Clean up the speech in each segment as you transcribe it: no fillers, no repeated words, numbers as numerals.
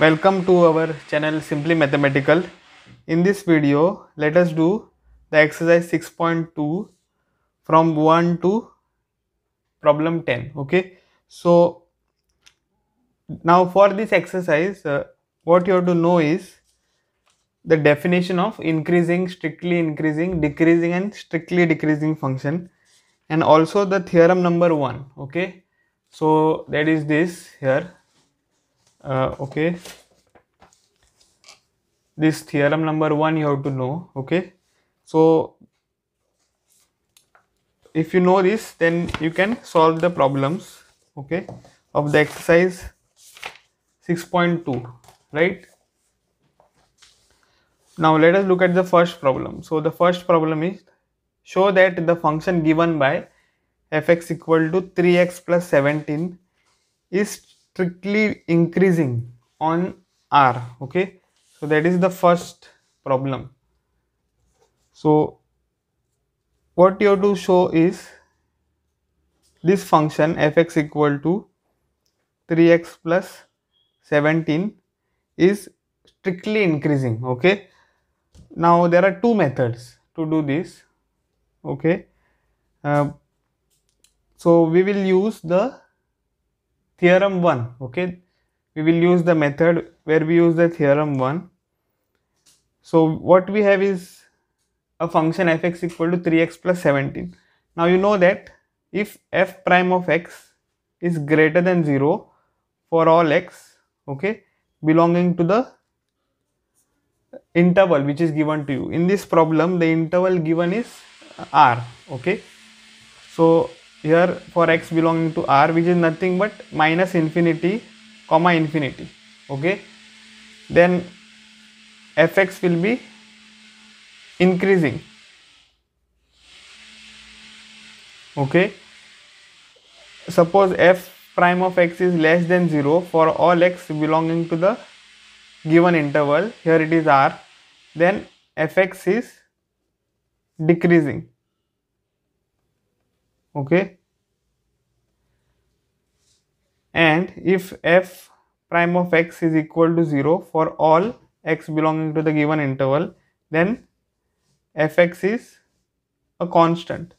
Welcome to our channel Simply Mathematical. In this video, let us do the exercise 6.2 from 1 to problem 10. Okay, so now for this exercise, what you have to know is the definition of increasing, strictly increasing, decreasing, and strictly decreasing function, and also the theorem number 1. Okay, so that is this here. Okay, this theorem number 1 you have to know. Okay, so if you know this, then you can solve the problems, okay, of the exercise 6.2, right? Now let us look at the first problem. So the first problem is, show that the function given by fx equal to 3x plus 17 is strictly increasing on R. Okay, so that is the first problem. So what you have to show is this function fx equal to 3x plus 17 is strictly increasing. Okay, now there are two methods to do this. Okay, so we will use the theorem 1. Okay, we will use the method where we use the theorem 1. So what we have is a function fx equal to 3x plus 17. Now you know that if f prime of x is greater than 0 for all x, okay, belonging to the interval which is given to you. In this problem, the interval given is r. Okay, so here for x belonging to r, which is nothing but minus infinity comma infinity. Okay, then fx will be increasing. Okay, suppose f prime of x is less than 0 for all x belonging to the given interval, here it is r, then fx is decreasing. Okay, and if f prime of x is equal to 0 for all x belonging to the given interval, then fx is a constant.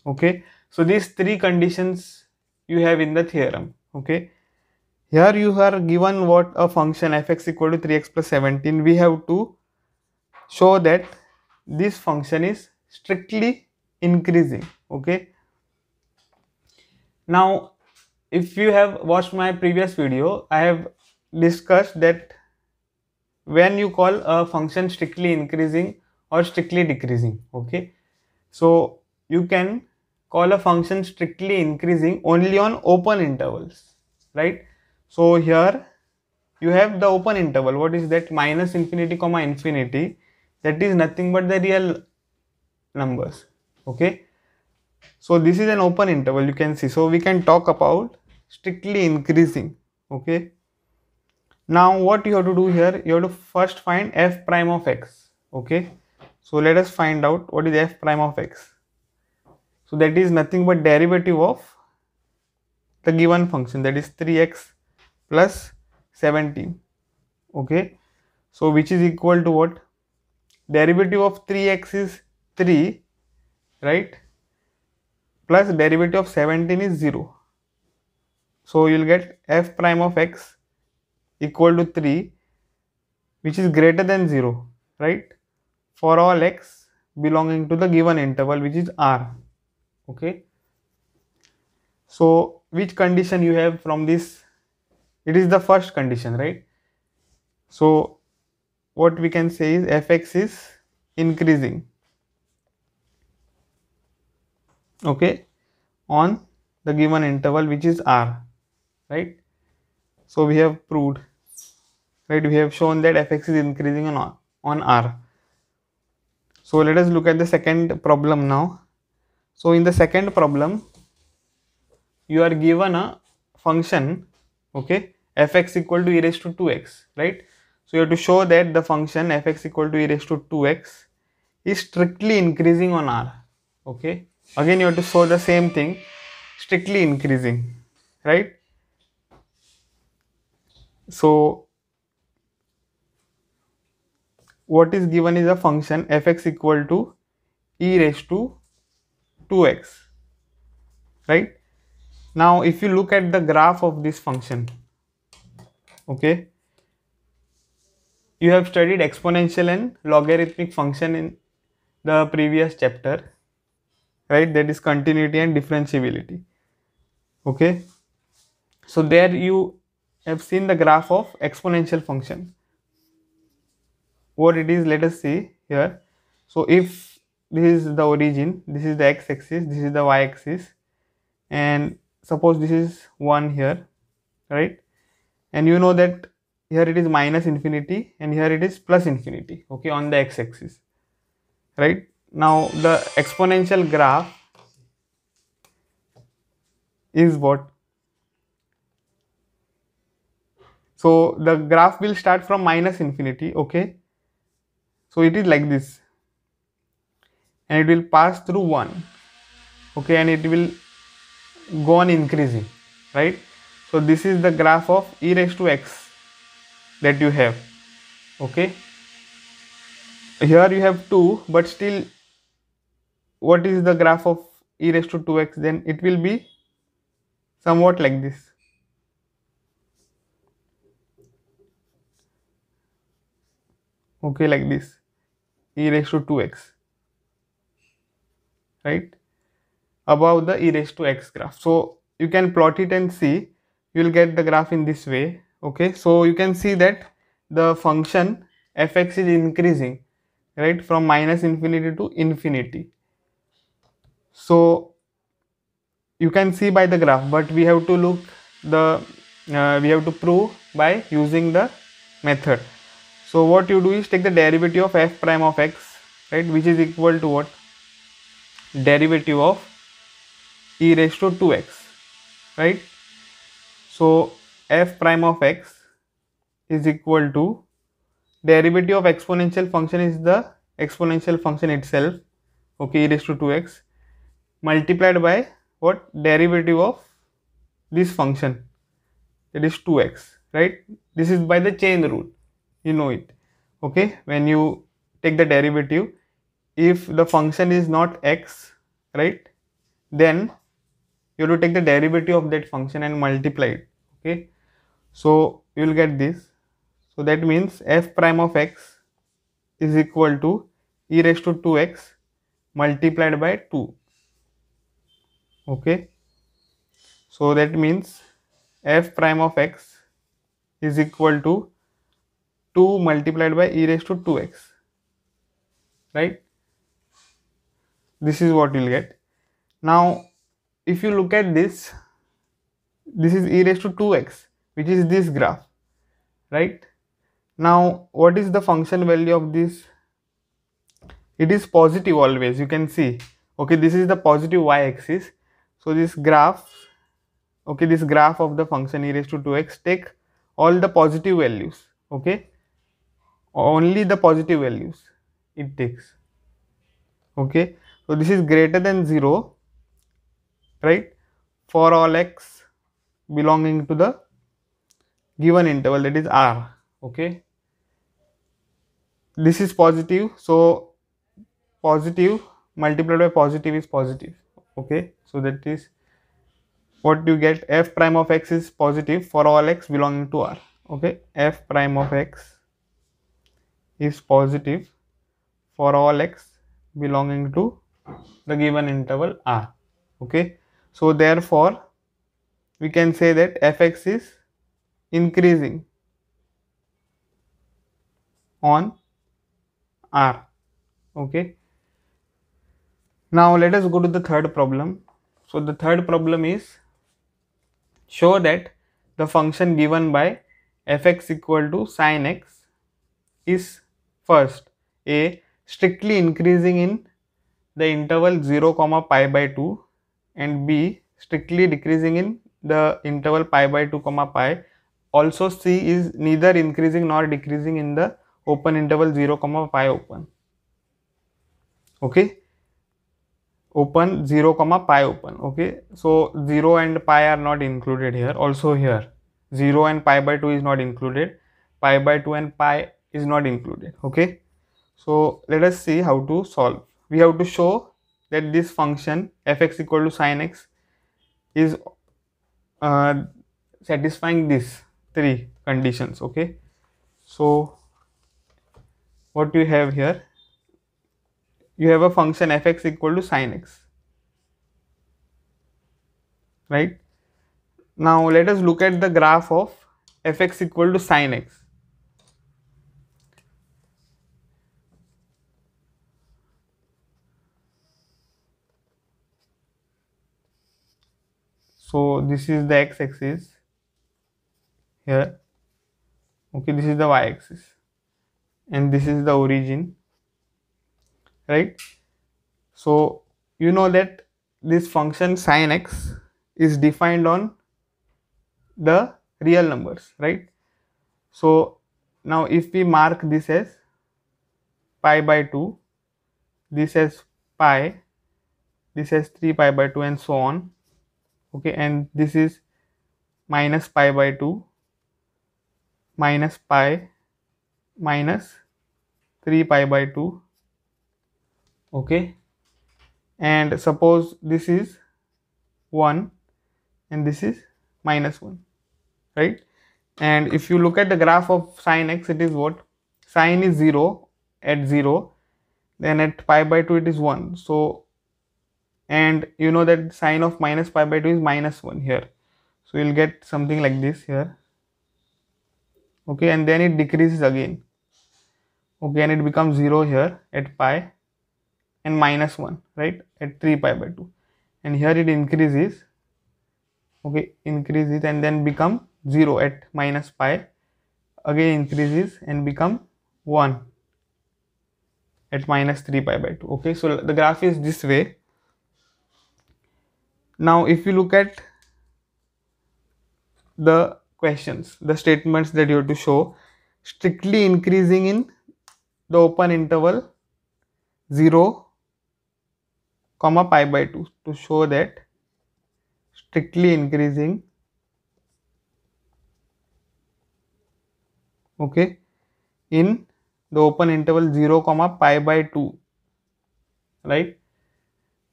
Okay, so these three conditions you have in the theorem. Okay, here you are given what a function fx equal to 3x plus 17. We have to show that this function is strictly increasing. Okay, now if you have watched my previous video, I have discussed that when you call a function strictly increasing or strictly decreasing. Okay, so you can call a function strictly increasing only on open intervals, right? So here you have the open interval. What is that? Minus infinity comma infinity. That is nothing but the real numbers. Okay, so this is an open interval, you can see. So we can talk about strictly increasing. Okay, now what you have to do here, you have to first find f prime of x. Okay, so let us find out what is f prime of x. So that is nothing but derivative of the given function, that is 3x plus 17. Okay, so which is equal to what? Derivative of 3x is 3, right, plus derivative of 17 is 0. So you will get f prime of x equal to 3, which is greater than 0, right, for all x belonging to the given interval, which is r. Okay, so which condition you have from this? It is the first condition, right? So what we can say is fx is increasing. Okay, on the given interval, which is r, right? So we have proved, right, we have shown that fx is increasing on r. So let us look at the second problem now. So in the second problem, you are given a function, okay, fx equal to e raised to 2x, right? So you have to show that the function fx equal to e raised to 2x is strictly increasing on r. Okay, again you have to show the same thing, strictly increasing, right? So what is given is a function fx equal to e raised to 2x, right? Now if you look at the graph of this function, okay, you have studied exponential and logarithmic function in the previous chapter, right? That is continuity and differentiability. Okay, so there you have seen the graph of exponential function. What it is, let us see here. So if this is the origin, this is the x-axis, this is the y-axis, and suppose this is 1 here, right? And you know that here it is minus infinity and here it is plus infinity, okay, on the x-axis, right? Now the exponential graph is what? So the graph will start from minus infinity, okay, so it is like this, and it will pass through 1, okay, and it will go on increasing, right? So this is the graph of e raised to x that you have, okay. Here you have 2, but still what is the graph of e raised to 2x? Then it will be somewhat like this, okay, like this, e raised to 2x, right, above the e raised to x graph. So you can plot it and see, you will get the graph in this way, okay. So you can see that the function fx is increasing, right, from minus infinity to infinity. So you can see by the graph, but we have to look the we have to prove by using the method. So what you do is take the derivative of f prime of x, right, which is equal to what? Derivative of e raised to 2x, right? So f prime of x is equal to derivative of exponential function is the exponential function itself, okay, e raised to 2x, multiplied by what? Derivative of this function, that is 2x, right? This is by the chain rule, you know it, okay. When you take the derivative, if the function is not x, right, then you have to take the derivative of that function and multiply it, okay. So you will get this. So that means f prime of x is equal to e raised to 2x multiplied by 2, okay. So that means f prime of x is equal to 2 multiplied by e raised to 2x, right? This is what you will get. Now if you look at this, this is e raised to 2x, which is this graph, right? Now what is the function value of this? It is positive always, you can see, okay, this is the positive y-axis. So this graph, okay, this graph of the function e raised to 2x, take all the positive values, okay, only the positive values it takes, okay. So this is greater than 0, right, for all x belonging to the given interval, that is r, okay. This is positive, so positive multiplied by positive is positive, okay. So that is what you get, f prime of x is positive for all x belonging to r, okay. F prime of x is positive for all x belonging to the given interval r, okay. So therefore we can say that fx is increasing on r, okay. Now let us go to the third problem. So the third problem is, show that the function given by fx equal to sin x is first a strictly increasing in the interval 0 comma pi by 2, and b strictly decreasing in the interval pi by 2 comma pi. Also c is neither increasing nor decreasing in the open interval 0 comma pi open, okay, open 0 comma pi open, okay. So 0 and pi are not included here, also here, 0 and pi by 2 is not included, pi by 2 and pi is not included. Okay, so let us see how to solve. We have to show that this function fx equal to sin x is uh, satisfying these three conditions. Okay, so what you have here, you have a function fx equal to sin x, right? Now let us look at the graph of fx equal to sin x. So this is the x axis here. Okay, this is the y axis and this is the origin, right? So you know that this function sin x is defined on the real numbers, right? So now if we mark this as pi by 2, this as pi, this as 3 pi by 2 and so on. Okay, and this is minus pi by 2, minus pi, minus 3 pi by 2. Okay, and suppose this is 1 and this is minus 1, right? And if you look at the graph of sin x, it is what? Sin is 0 at 0, then at pi by 2 it is 1. So, and you know that sin of minus pi by 2 is minus 1 here. So you'll get something like this here. Okay, and then it decreases again. Okay, and it becomes 0 here at pi and minus 1, right, at 3 pi by 2. And here it increases. Okay, increases and then become 0 at minus pi, again increases and become 1 at minus 3 pi by 2. Okay, so the graph is this way. Now if you look at the questions, the statements that you have to show, strictly increasing in the open interval 0 comma pi by 2, to show that strictly increasing, okay, in the open interval 0 comma pi by 2, right?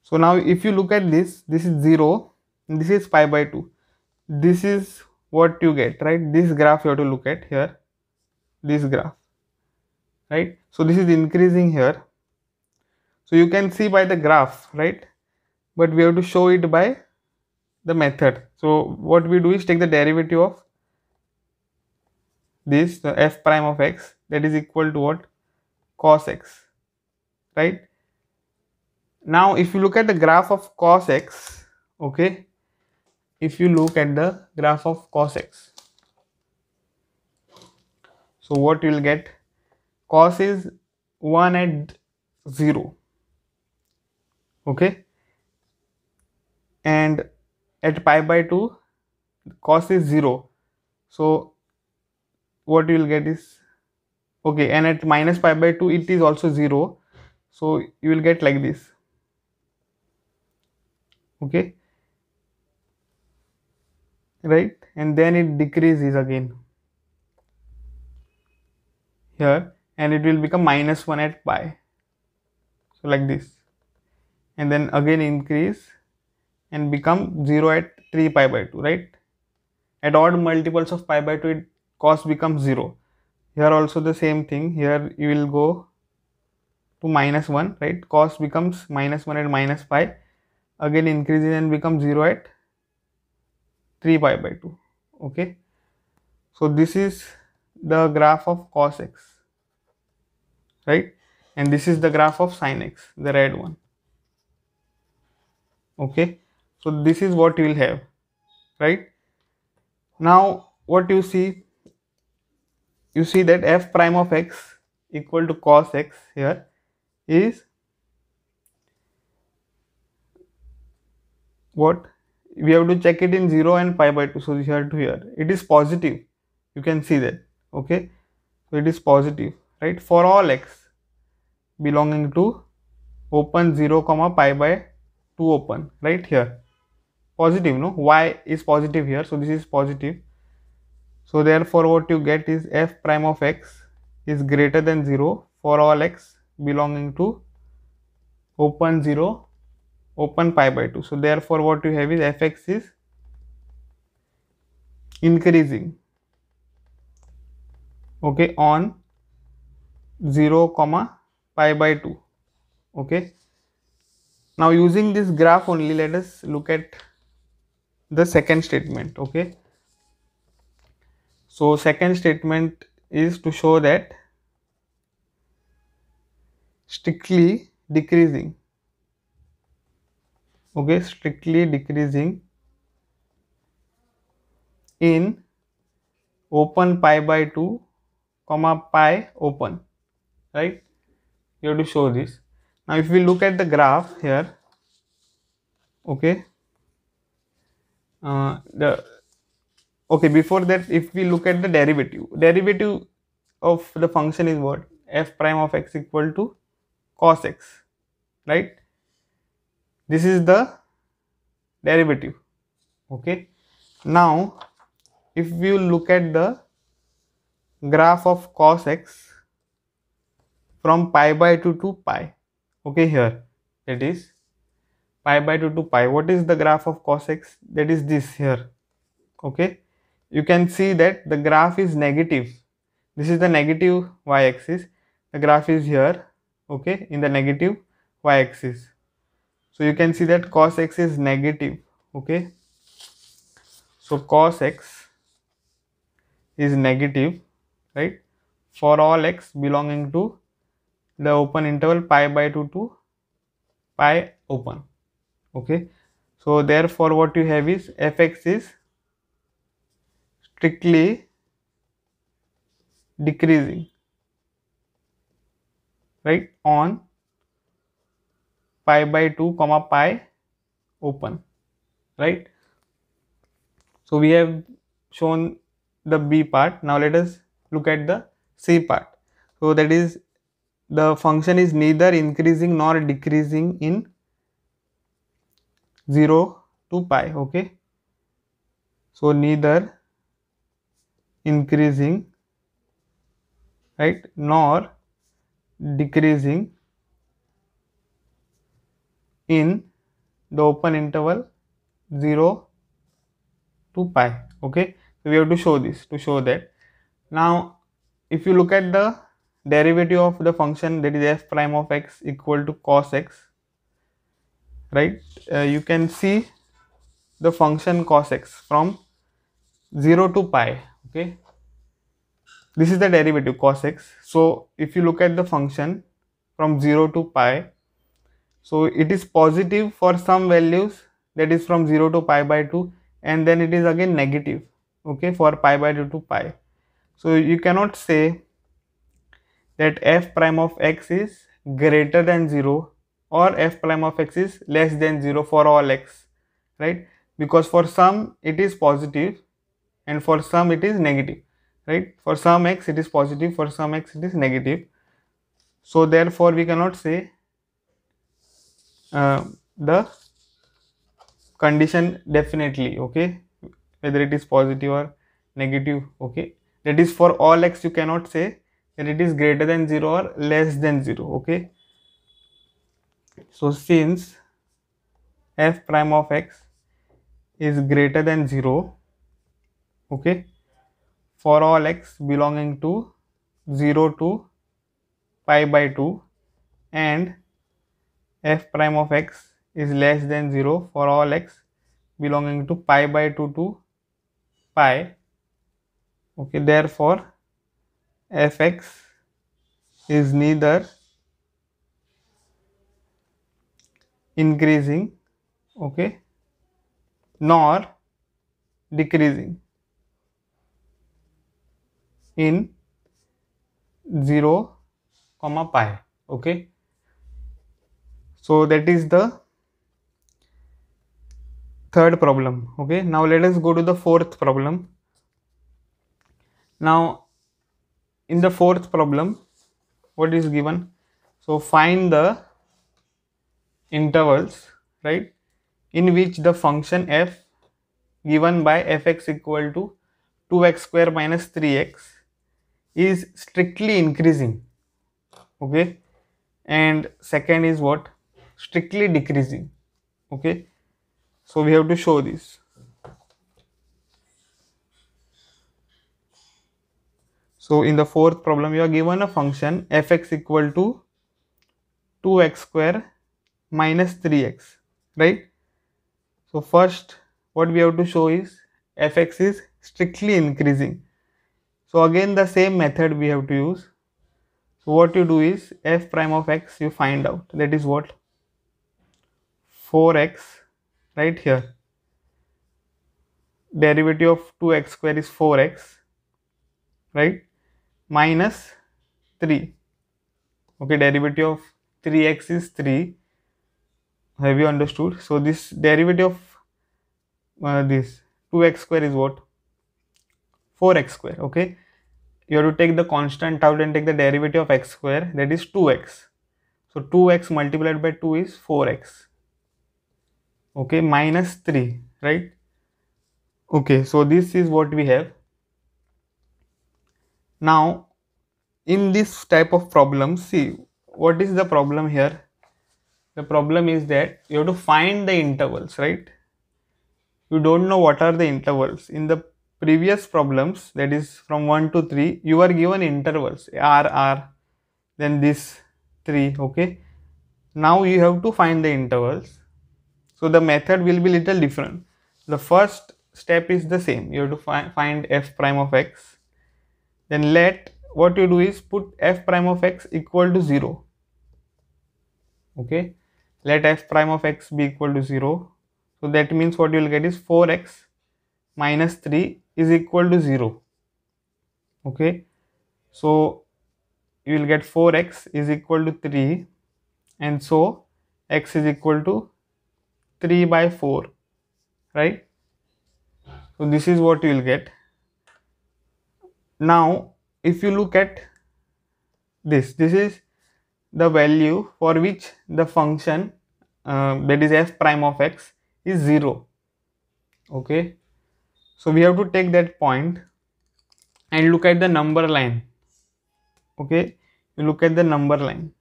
So now if you look at this, this is 0 and this is pi by 2. This is what you get, right? This graph you have to look at here, this graph, right? So this is increasing here. So you can see by the graph, right? But we have to show it by the method. So what we do is take the derivative of this, the f prime of x, that is equal to what? Cos x, right? Now if you look at the graph of cos x, okay, if you look at the graph of cos x, so what you will get? Cos is 1 at 0, okay, and at pi by 2 cos is 0. So what you will get is, okay, and at minus pi by 2 it is also 0. So you will get like this, okay, right? And then it decreases again here and it will become minus 1 at pi, so like this, and then again increase and become 0 at 3 pi by 2, right? At odd multiples of pi by 2 it cos becomes 0. Here also the same thing, here you will go to minus 1, right? Cos becomes minus 1 at minus pi, again increases and becomes 0 at 3 pi by 2. Okay, so this is the graph of cos x, right? And this is the graph of sin x, the red one. Okay, so this is what you will have, right? Now what you see that f prime of x equal to cos x here is what? We have to check it in 0 and pi by 2. So here to here it is positive, you can see that. Okay, so it is positive, right, for all x belonging to open 0 comma pi by 2 open, right? Here positive, no, y is positive here, so this is positive. So therefore what you get is f prime of x is greater than 0 for all x belonging to open 0, open pi by 2. So therefore what you have is fx is increasing, okay, on 0 comma pi by 2. Okay, now using this graph only, let us look at the second statement. Okay, so second statement is to show that strictly decreasing, okay, strictly decreasing in open pi by 2 comma pi open, right? You have to show this. Now if we look at the graph here, okay, the okay, before that, if we look at the derivative of the function is what? F prime of x equal to cos x, right? This is the derivative. Okay, now if we look at the graph of cos x from pi by 2 to pi, okay, here that is pi by 2 to pi, what is the graph of cos x? That is this here. Okay, you can see that the graph is negative. This is the negative y-axis, the graph is here, okay, in the negative y-axis. So you can see that cos x is negative. Okay, so cos x is negative, right, for all x belonging to the open interval pi by 2 to pi open. Okay, so therefore what you have is fx is strictly decreasing, right, on pi by 2 comma pi open, right? So we have shown the B part. Now let us look at the C part. So that is, the function is neither increasing nor decreasing in 0 to pi. Okay, so neither increasing, right, nor decreasing in the open interval 0 to pi. Okay, so we have to show this to show that. Now if you look at the derivative of the function, that is f prime of x equal to cos x, right, you can see the function cos x from 0 to pi. Okay, this is the derivative cos x. So if you look at the function from 0 to pi, so it is positive for some values, that is from 0 to pi by 2, and then it is again negative, okay, for pi by 2 to pi. So you cannot say that f prime of x is greater than 0 or f prime of x is less than 0 for all x, right? Because for some it is positive and for some it is negative, right? For some x it is positive, for some x it is negative. So therefore we cannot say the condition definitely, okay, whether it is positive or negative. Okay, that is for all x you cannot say that it is greater than 0 or less than 0. Okay, so since f prime of x is greater than 0, okay, for all x belonging to 0 to pi by 2, and f prime of x is less than 0 for all x belonging to pi by 2 to pi. Okay, therefore fx is neither increasing, okay, nor decreasing in 0 comma pi. Okay, so that is the third problem. Okay, now let us go to the fourth problem. Now in the fourth problem, what is given? So find the intervals, right, in which the function f given by fx equal to 2x square minus 3x is strictly increasing, okay, and second is what, strictly decreasing, okay. So we have to show this. So in the fourth problem, you are given a function fx equal to 2x square minus 3x, right? So first what we have to show is fx is strictly increasing. So again the same method we have to use. So what you do is f prime of x you find out, that is what, 4x, right here. Derivative of 2x square is 4x, right, minus 3. Okay, derivative of 3x is 3. Have you understood? So this derivative of this 2x square is what, 4x square, okay. You have to take the constant out and take the derivative of x square, that is 2x. So 2x multiplied by 2 is 4x, okay, minus 3, right. Okay, so this is what we have. Now in this type of problem, see what is the problem here. The problem is that you have to find the intervals, right. You don't know what are the intervals. In the previous problems, that is from 1 to 3, you are given intervals r, then this 3, okay. Now you have to find the intervals. So the method will be little different. The first step is the same. You have to find f prime of x. Then let, what you do is put f prime of x equal to 0. Okay. Let f prime of x be equal to 0. So that means what you will get is 4x minus 3 is equal to 0. Okay. So you will get 4x is equal to 3, and so x is equal to 3 by 4, right. So this is what you will get. Now if you look at this is the value for which the function that is f prime of x is 0, okay. So we have to take that point and look at the number line, okay. You look at the number line.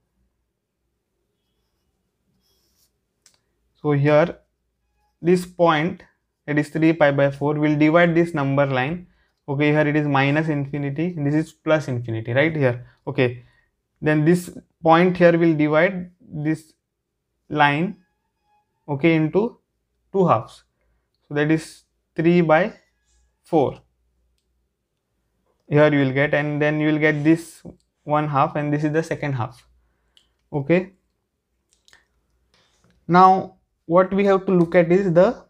So here this point, that is 3 pi by 4, will divide this number line, okay. Here it is minus infinity, this is plus infinity, right here, okay. Then this point here will divide this line, okay, into 2 halves. So that is 3 by 4 here you will get, and then you will get this 1 half, and this is the second half, okay. Now what we have to look at is the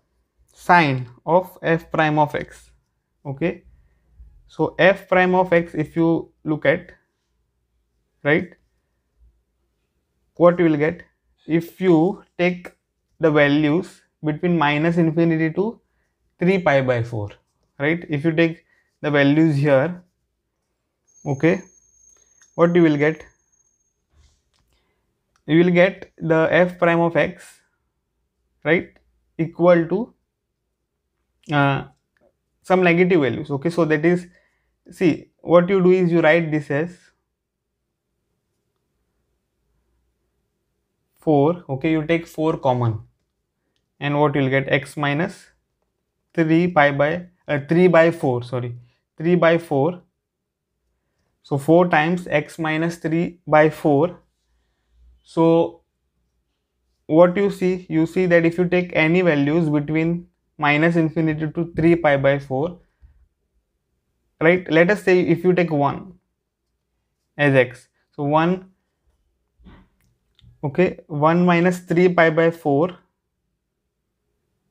sign of f prime of x, okay. So f prime of x, if you look at, right, what you will get, if you take the values between minus infinity to 3 pi by 4, right, if you take the values here, okay, what you will get, you will get the f prime of x, right, equal to some negative values, okay. So that is, see what you do is you write this as 4, okay. You take 4 common, and what you will get, x minus 3 pi by 3 by 4, sorry, 3 by 4. So 4 times x minus 3 by 4. So what you see that if you take any values between minus infinity to 3 pi by 4, right, let us say if you take 1 as x, so 1, okay, 1 minus 3 pi by 4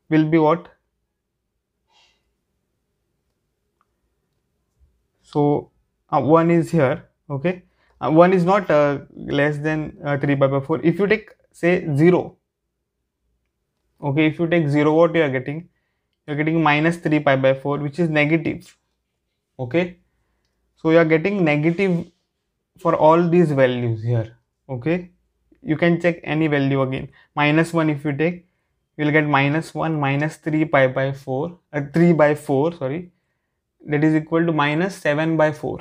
will be what, so 1 is here, okay. 1 is not less than 3 pi by 4. If you take say 0, okay, if you take 0, what you are getting, you are getting minus 3 pi by 4, which is negative, okay. So you are getting negative for all these values here, okay. You can check any value again. Minus 1 if you take, you will get minus 1 minus 3 pi by 4, 3 by 4, sorry, that is equal to minus 7 by 4.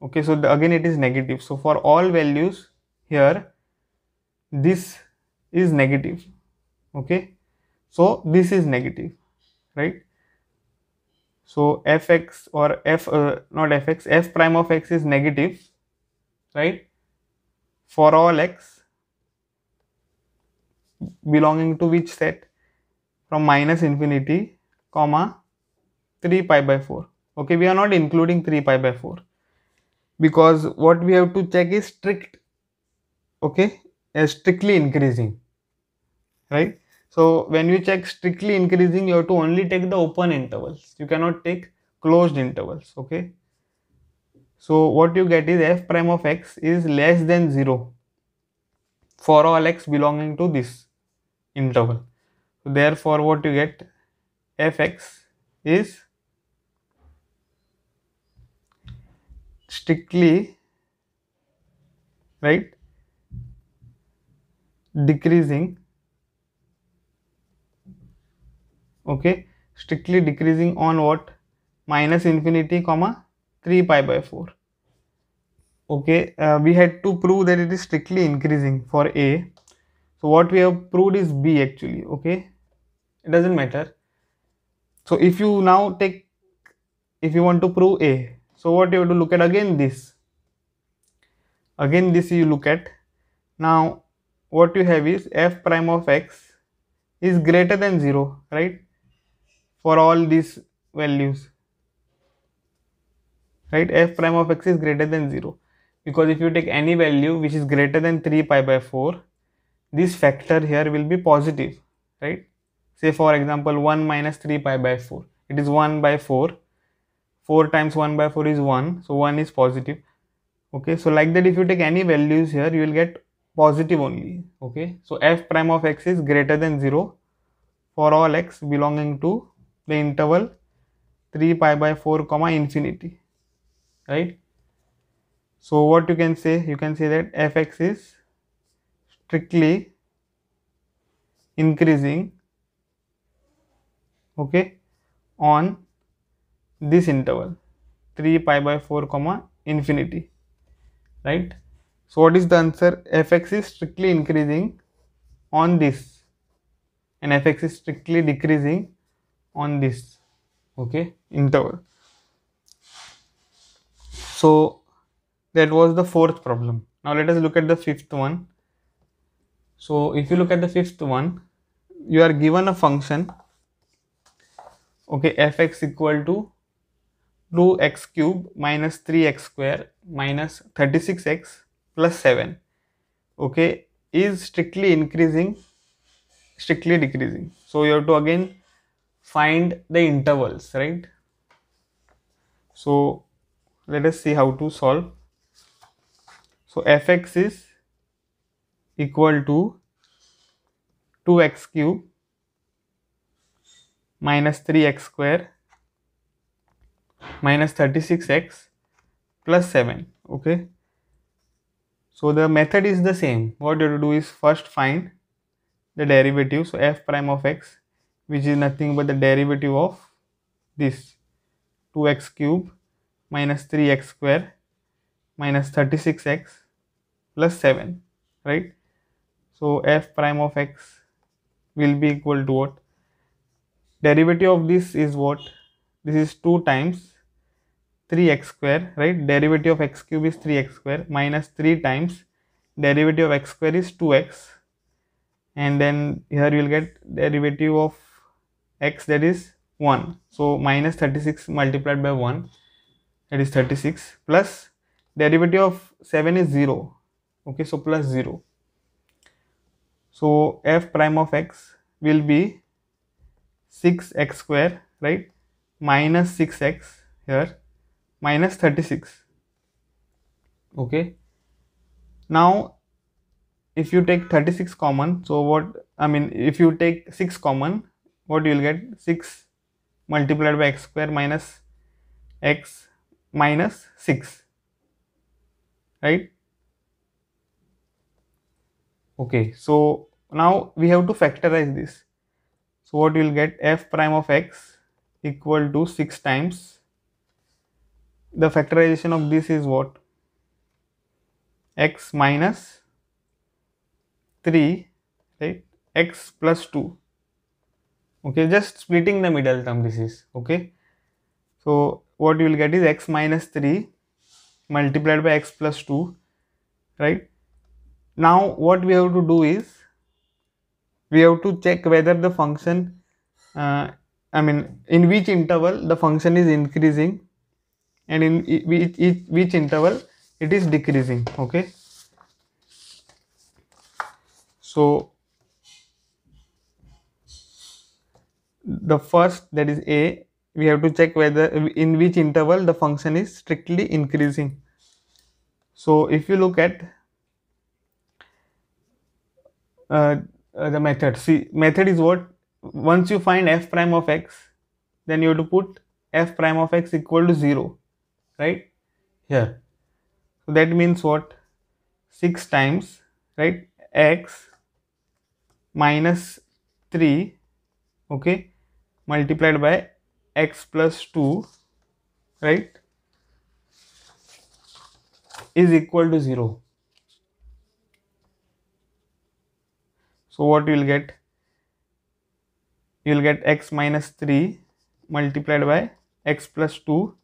Okay, so again it is negative. So for all values here, this is negative. Okay, so this is negative, right? So fx or f not fx, f prime of x is negative, right, for all x belonging to which set, from minus infinity comma 3 pi by 4. Okay, we are not including 3 pi by 4 because what we have to check is strict, okay, strictly increasing, right? So when you check strictly increasing, you have to only take the open intervals, you cannot take closed intervals. Okay, so what you get is f prime of x is less than 0 for all x belonging to this interval. So therefore what you get, fx is strictly, right, decreasing. Okay, strictly decreasing on what, minus infinity comma 3 pi by 4. Okay, we had to prove that it is strictly increasing for a. So what we have proved is b actually. Okay, it doesn't matter. So if you now take, if you want to prove a, so what you have to look at, again this you look at. Now what you have is f prime of x is greater than 0, right, for all these values, right? F prime of x is greater than 0 because if you take any value which is greater than 3 pi by 4, this factor here will be positive, right? Say for example 1 minus 3 pi by 4, it is 1 by 4, 4 times 1 by 4 is 1, so 1 is positive. Okay, so like that, if you take any values here, you will get positive only. Okay, so f prime of x is greater than 0 for all x belonging to the interval 3 pi by 4 comma infinity, right? So what you can say, you can say that fx is strictly increasing, okay, on this interval 3 pi by 4 comma infinity, right? So what is the answer? Fx is strictly increasing on this and fx is strictly decreasing on this, okay, interval. So that was the fourth problem. Now let us look at the fifth one. So if you look at the fifth one, you are given a function, okay, fx equal to 2x cube minus 3x square minus 36x plus 7, okay, is strictly increasing, strictly decreasing. So you have to again find the intervals, right? So let us see how to solve. So fx is equal to 2x cube minus 3x square minus 36x plus 7. Okay, so the method is the same. What you have to do is first find the derivative. So f prime of x, which is nothing but the derivative of this 2x cube minus 3x square minus 36x plus 7, right? So f prime of x will be equal to what? Derivative of this is what? This is 2 times 3x square, right? Derivative of x cube is 3x square minus 3 times derivative of x square is 2x, and then here you will get derivative of x, that is 1. So minus 36 multiplied by 1, that is 36, plus derivative of 7 is 0. Okay, so plus 0. So f prime of x will be 6x square, right, minus 6x here minus 36. Okay, now if you take 36 common, so what, I mean, if you take 6 common, what you will get? 6 multiplied by x square minus x minus 6, right? Okay, so now we have to factorize this. So what you will get? F prime of x equal to 6 times the factorization of this is what? X minus 3, right? X plus 2. Okay, just splitting the middle term this is, okay. So what you will get is x minus 3 multiplied by x plus 2, right? Now what we have to do is we have to check whether the function, I mean in which interval the function is increasing and in which interval it is decreasing, okay. So the first, that is A, we have to check whether in which interval the function is strictly increasing. So if you look at the method, see, method is what? Once you find f prime of x, then you have to put f prime of x equal to 0, right here. So that means what? 6 times, right, x minus 3, okay, multiplied by x plus 2, right, is equal to 0. So what you will get? You will get x minus 3 multiplied by x plus 2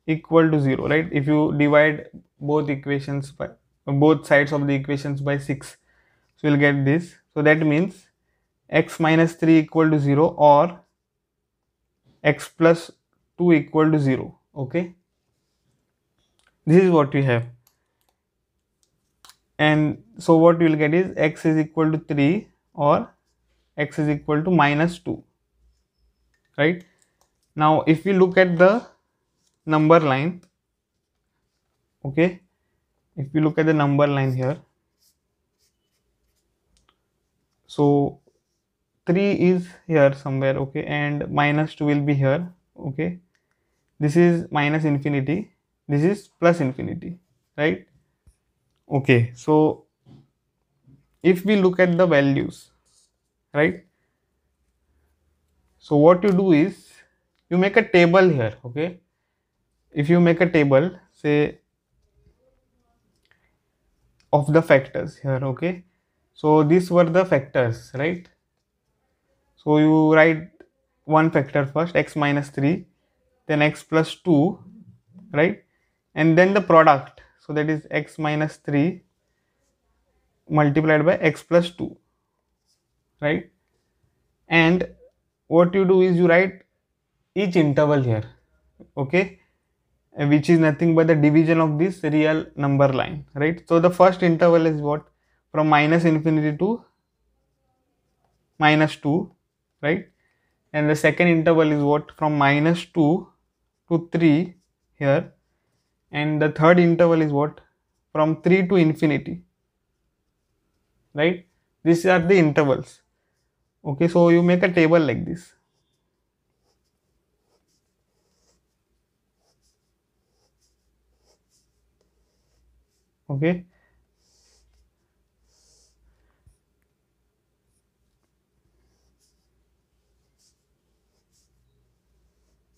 equal to 0, right? If you divide both equations by both sides of the equations by 6, so you will get this. So that means x minus 3 equal to 0 or x plus 2 equal to 0, okay. This is what we have. And so what you will get is x is equal to 3 or x is equal to minus 2, right? Now if we look at the number line, okay, if you look at the number line here, so 3 is here somewhere, okay, and minus 2 will be here, okay. This is minus infinity, this is plus infinity, right? Okay, so if we look at the values, right, so what you do is you make a table here, okay. If you make a table, say, of the factors here, okay, so these were the factors, right? So you write one factor first, x minus 3, then x plus 2, right, and then the product, so that is x minus 3 multiplied by x plus 2, right? And what you do is you write each interval here, okay, which is nothing but the division of this real number line, right? So the first interval is what? From minus infinity to minus 2, right? And the second interval is what? From minus 2 to 3 here, and the third interval is what? From 3 to infinity, right? These are the intervals, okay. So you make a table like this, okay.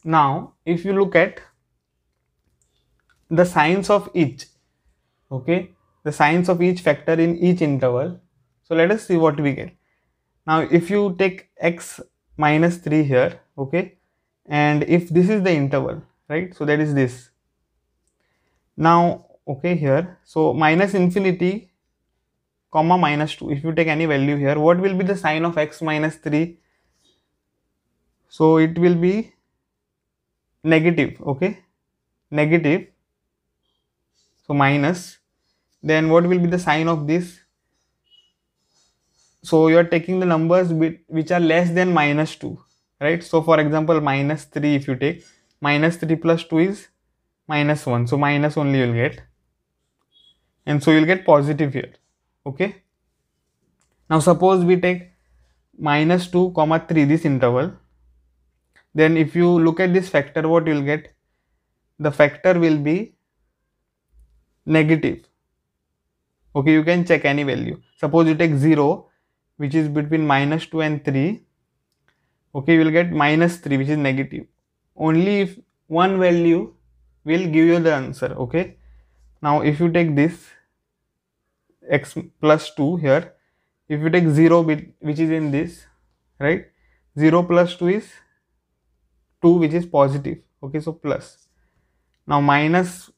Now if you look at the signs of each, okay, the signs of each factor in each interval, so let us see what we get. Now if you take x minus 3 here, okay, and if this is the interval, right, so that is this. Now okay, here, so minus infinity comma minus 2, if you take any value here, what will be the sign of x minus 3? So it will be negative, okay, negative, so minus. Then what will be the sign of this? So you are taking the numbers which are less than minus 2, right? So for example, minus 3, if you take minus 3 plus 2 is minus 1, so minus only you will get, and so you will get positive here, okay. Now suppose we take minus 2 comma 3, this interval, then if you look at this factor, what you will get? The factor will be negative, okay. You can check any value. Suppose you take 0, which is between minus 2 and 3, okay, you will get minus 3, which is negative. Only if one value will give you the answer. Okay, now if you take this x plus 2 here, if you take 0 bit which is in this, right, 0 plus 2 is 2 which is positive. Okay, so plus. Now minus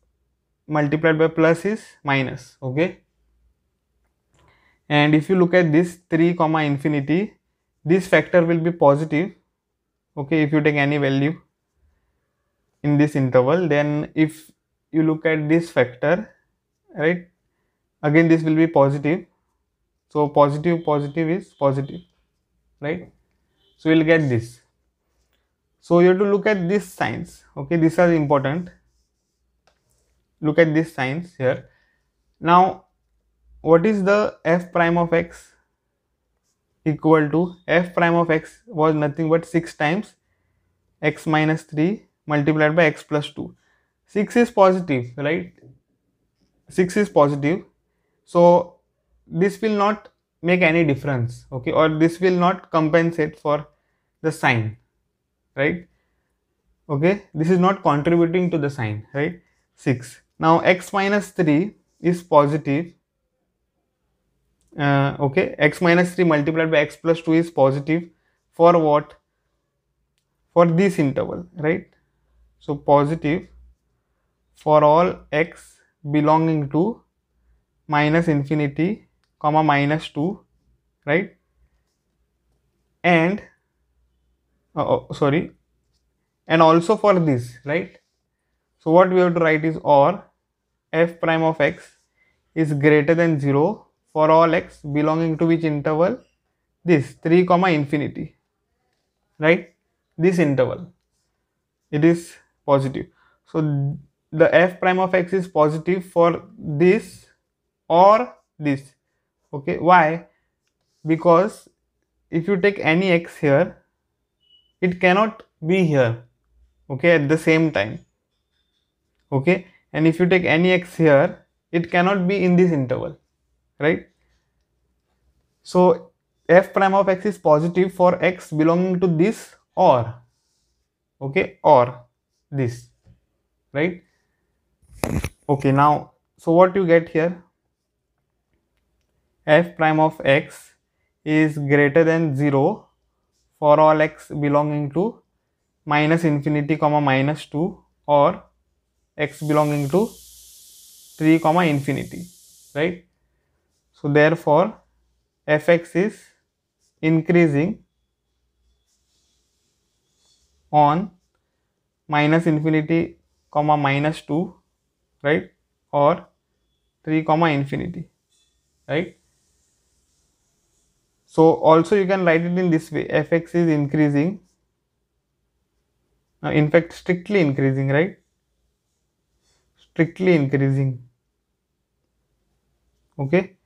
multiplied by plus is minus. Okay, and if you look at this 3 comma infinity, this factor will be positive. Okay, if you take any value in this interval, then if you look at this factor, right, again this will be positive. So positive positive is positive, right? So we'll get this. So you have to look at these signs. Okay, these are important. Look at these signs here. Now what is the f prime of x? Equal to f prime of x was nothing but 6 times x minus 3 multiplied by x plus 2. 6 is positive, right? 6 is positive. So this will not make any difference, okay, or this will not compensate for the sign, right? Okay, this is not contributing to the sign, right? 6. Now x minus 3 is positive. Okay, x minus 3 multiplied by x plus 2 is positive for what? For this interval, right? So positive for all x belonging to minus infinity comma minus 2, right? And sorry, and also for this, right? So what we have to write is, or f prime of x is greater than 0 for all x belonging to which interval? This 3 comma infinity, right? This interval, it is positive. So the f prime of x is positive for this or this. Okay, why? Because if you take any x here, it cannot be here, okay, at the same time. Okay, and if you take any x here, it cannot be in this interval, right? So f prime of x is positive for x belonging to this or, okay, or this, right? Okay, now so what you get here, f prime of x is greater than 0 for all x belonging to minus infinity comma minus 2 or x belonging to 3 comma infinity, right? So therefore fx is increasing on minus infinity comma minus 2, right, or 3 comma infinity, right? So also you can write it in this way, fx is increasing, in fact strictly increasing, right? Strictly increasing, okay,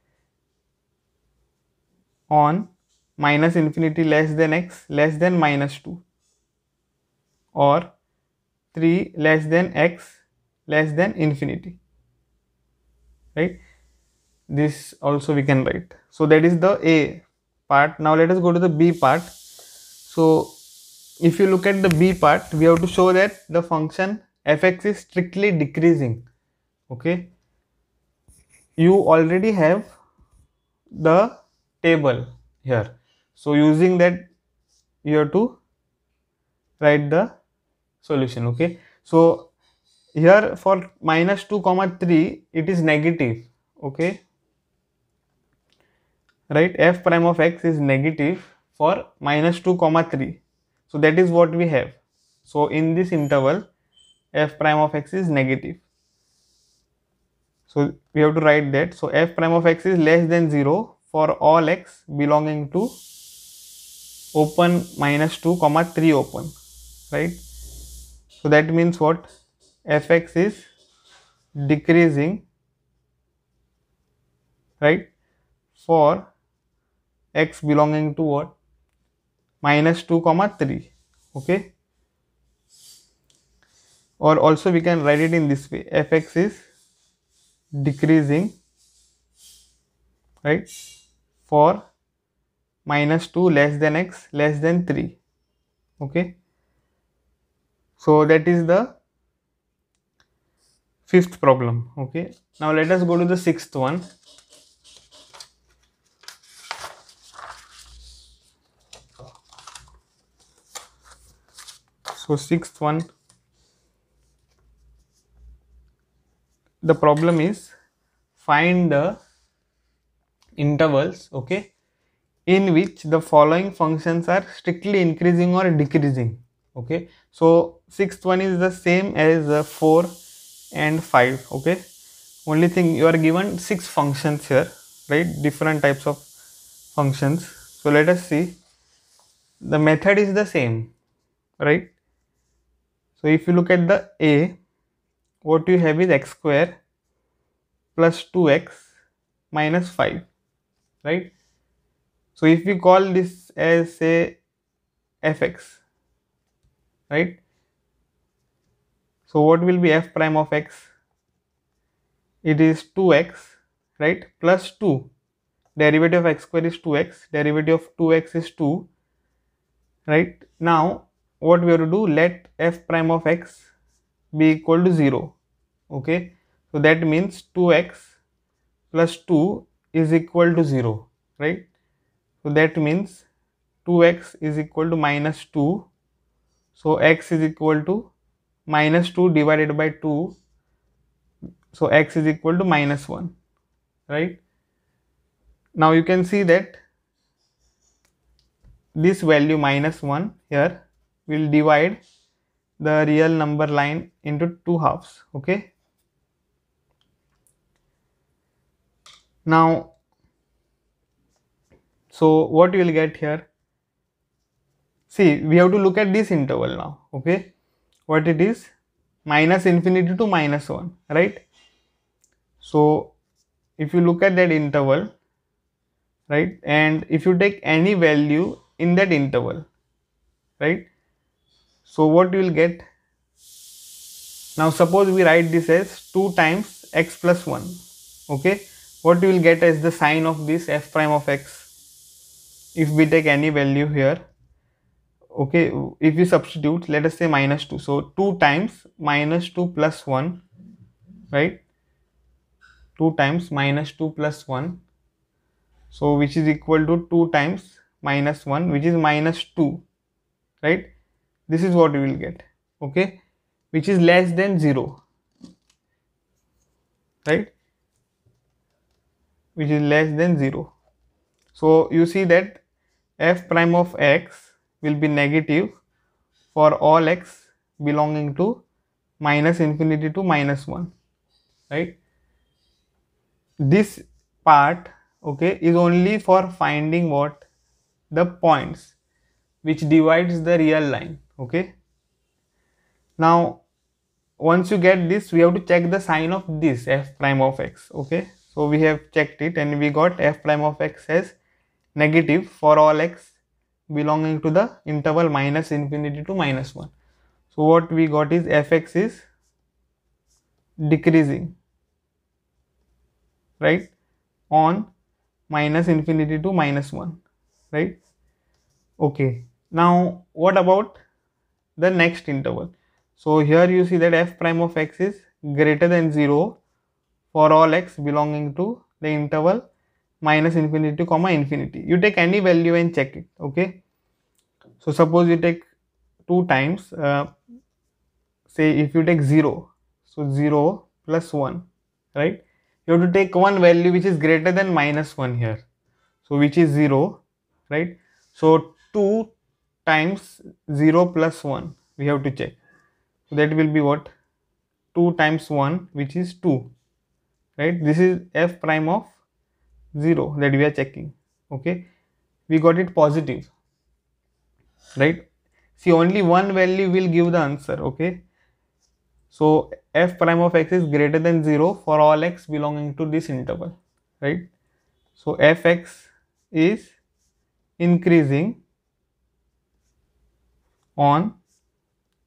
on minus infinity less than x less than minus 2 or 3 less than x less than infinity, right? This also we can write. So that is the a part. Now let us go to the b part. So if you look at the b part, we have to show that the function fx is strictly decreasing. Okay, you already have the table here, so using that you have to write the solution. Okay, so here for minus 2 comma 3 it is negative. Okay, right, f prime of x is negative for minus 2 comma 3. So that is what we have. So in this interval f prime of x is negative. So we have to write that. So f prime of x is less than 0 for all x belonging to open minus 2 comma 3 open, right? So that means what? fx is decreasing, right, for x belonging to what? Minus 2 comma 3. Okay, or also we can write it in this way, fx is decreasing, right, for minus 2 less than x less than 3. Okay, so that is the fifth problem. Okay, now let us go to the sixth one. So sixth one, the problem is find the intervals, okay, in which the following functions are strictly increasing or decreasing. Okay, so sixth one is the same as 4 and 5. Okay, only thing you are given 6 functions here, right? Different types of functions. So let us see. The method is the same, right? So if you look at the A, what you have is x square plus 2x minus 5, right? So if we call this as say fx, right? So what will be f prime of x? It is 2x, right, plus 2. Derivative of x square is 2x, derivative of 2x is 2, right? Now what we have to do, let f prime of x be equal to 0. Okay, so that means 2x plus 2 is equal to 0, right? So that means 2x is equal to minus 2. So x is equal to minus 2 divided by 2. So x is equal to minus 1, right? Now you can see that this value minus 1 here will divide the real number line into two halves. Okay, now so what you will get here, see, we have to look at this interval now. Okay, what it is, minus infinity to minus 1, right? So if you look at that interval, right, and if you take any value in that interval, right, so what you will get, now suppose we write this as 2 times x plus 1. Okay, what you will get as the sign of this f prime of x if we take any value here. Okay, if we substitute, let us say minus 2, so 2 times minus 2 plus 1, right, 2 times minus 2 plus 1, so which is equal to 2 times minus 1, which is minus 2, right? This is what we will get. Okay, which is less than 0, right, which is less than 0. So you see that f prime of x will be negative for all x belonging to minus infinity to minus 1, right? This part, okay, is only for finding what, the points which divides the real line. Okay, now once you get this, we have to check the sign of this f prime of x. Okay, so we have checked it and we got f prime of x as negative for all x belonging to the interval minus infinity to minus 1. So what we got is fx is decreasing, right, on minus infinity to minus 1, right? Okay, now what about the next interval? So here you see that f prime of x is greater than 0 for all x belonging to the interval minus infinity comma infinity. You take any value and check it. Okay, so suppose you take 2 times, say if you take 0, so 0 plus 1, right? You have to take one value which is greater than minus 1 here, so which is 0, right? So 2 times 0 plus 1 we have to check, so that will be what, 2 times 1, which is 2, right? This is f prime of 0 that we are checking. Okay, we got it positive, right? See, only one value will give the answer. Okay, so f prime of x is greater than 0 for all x belonging to this interval, right? So fx is increasing on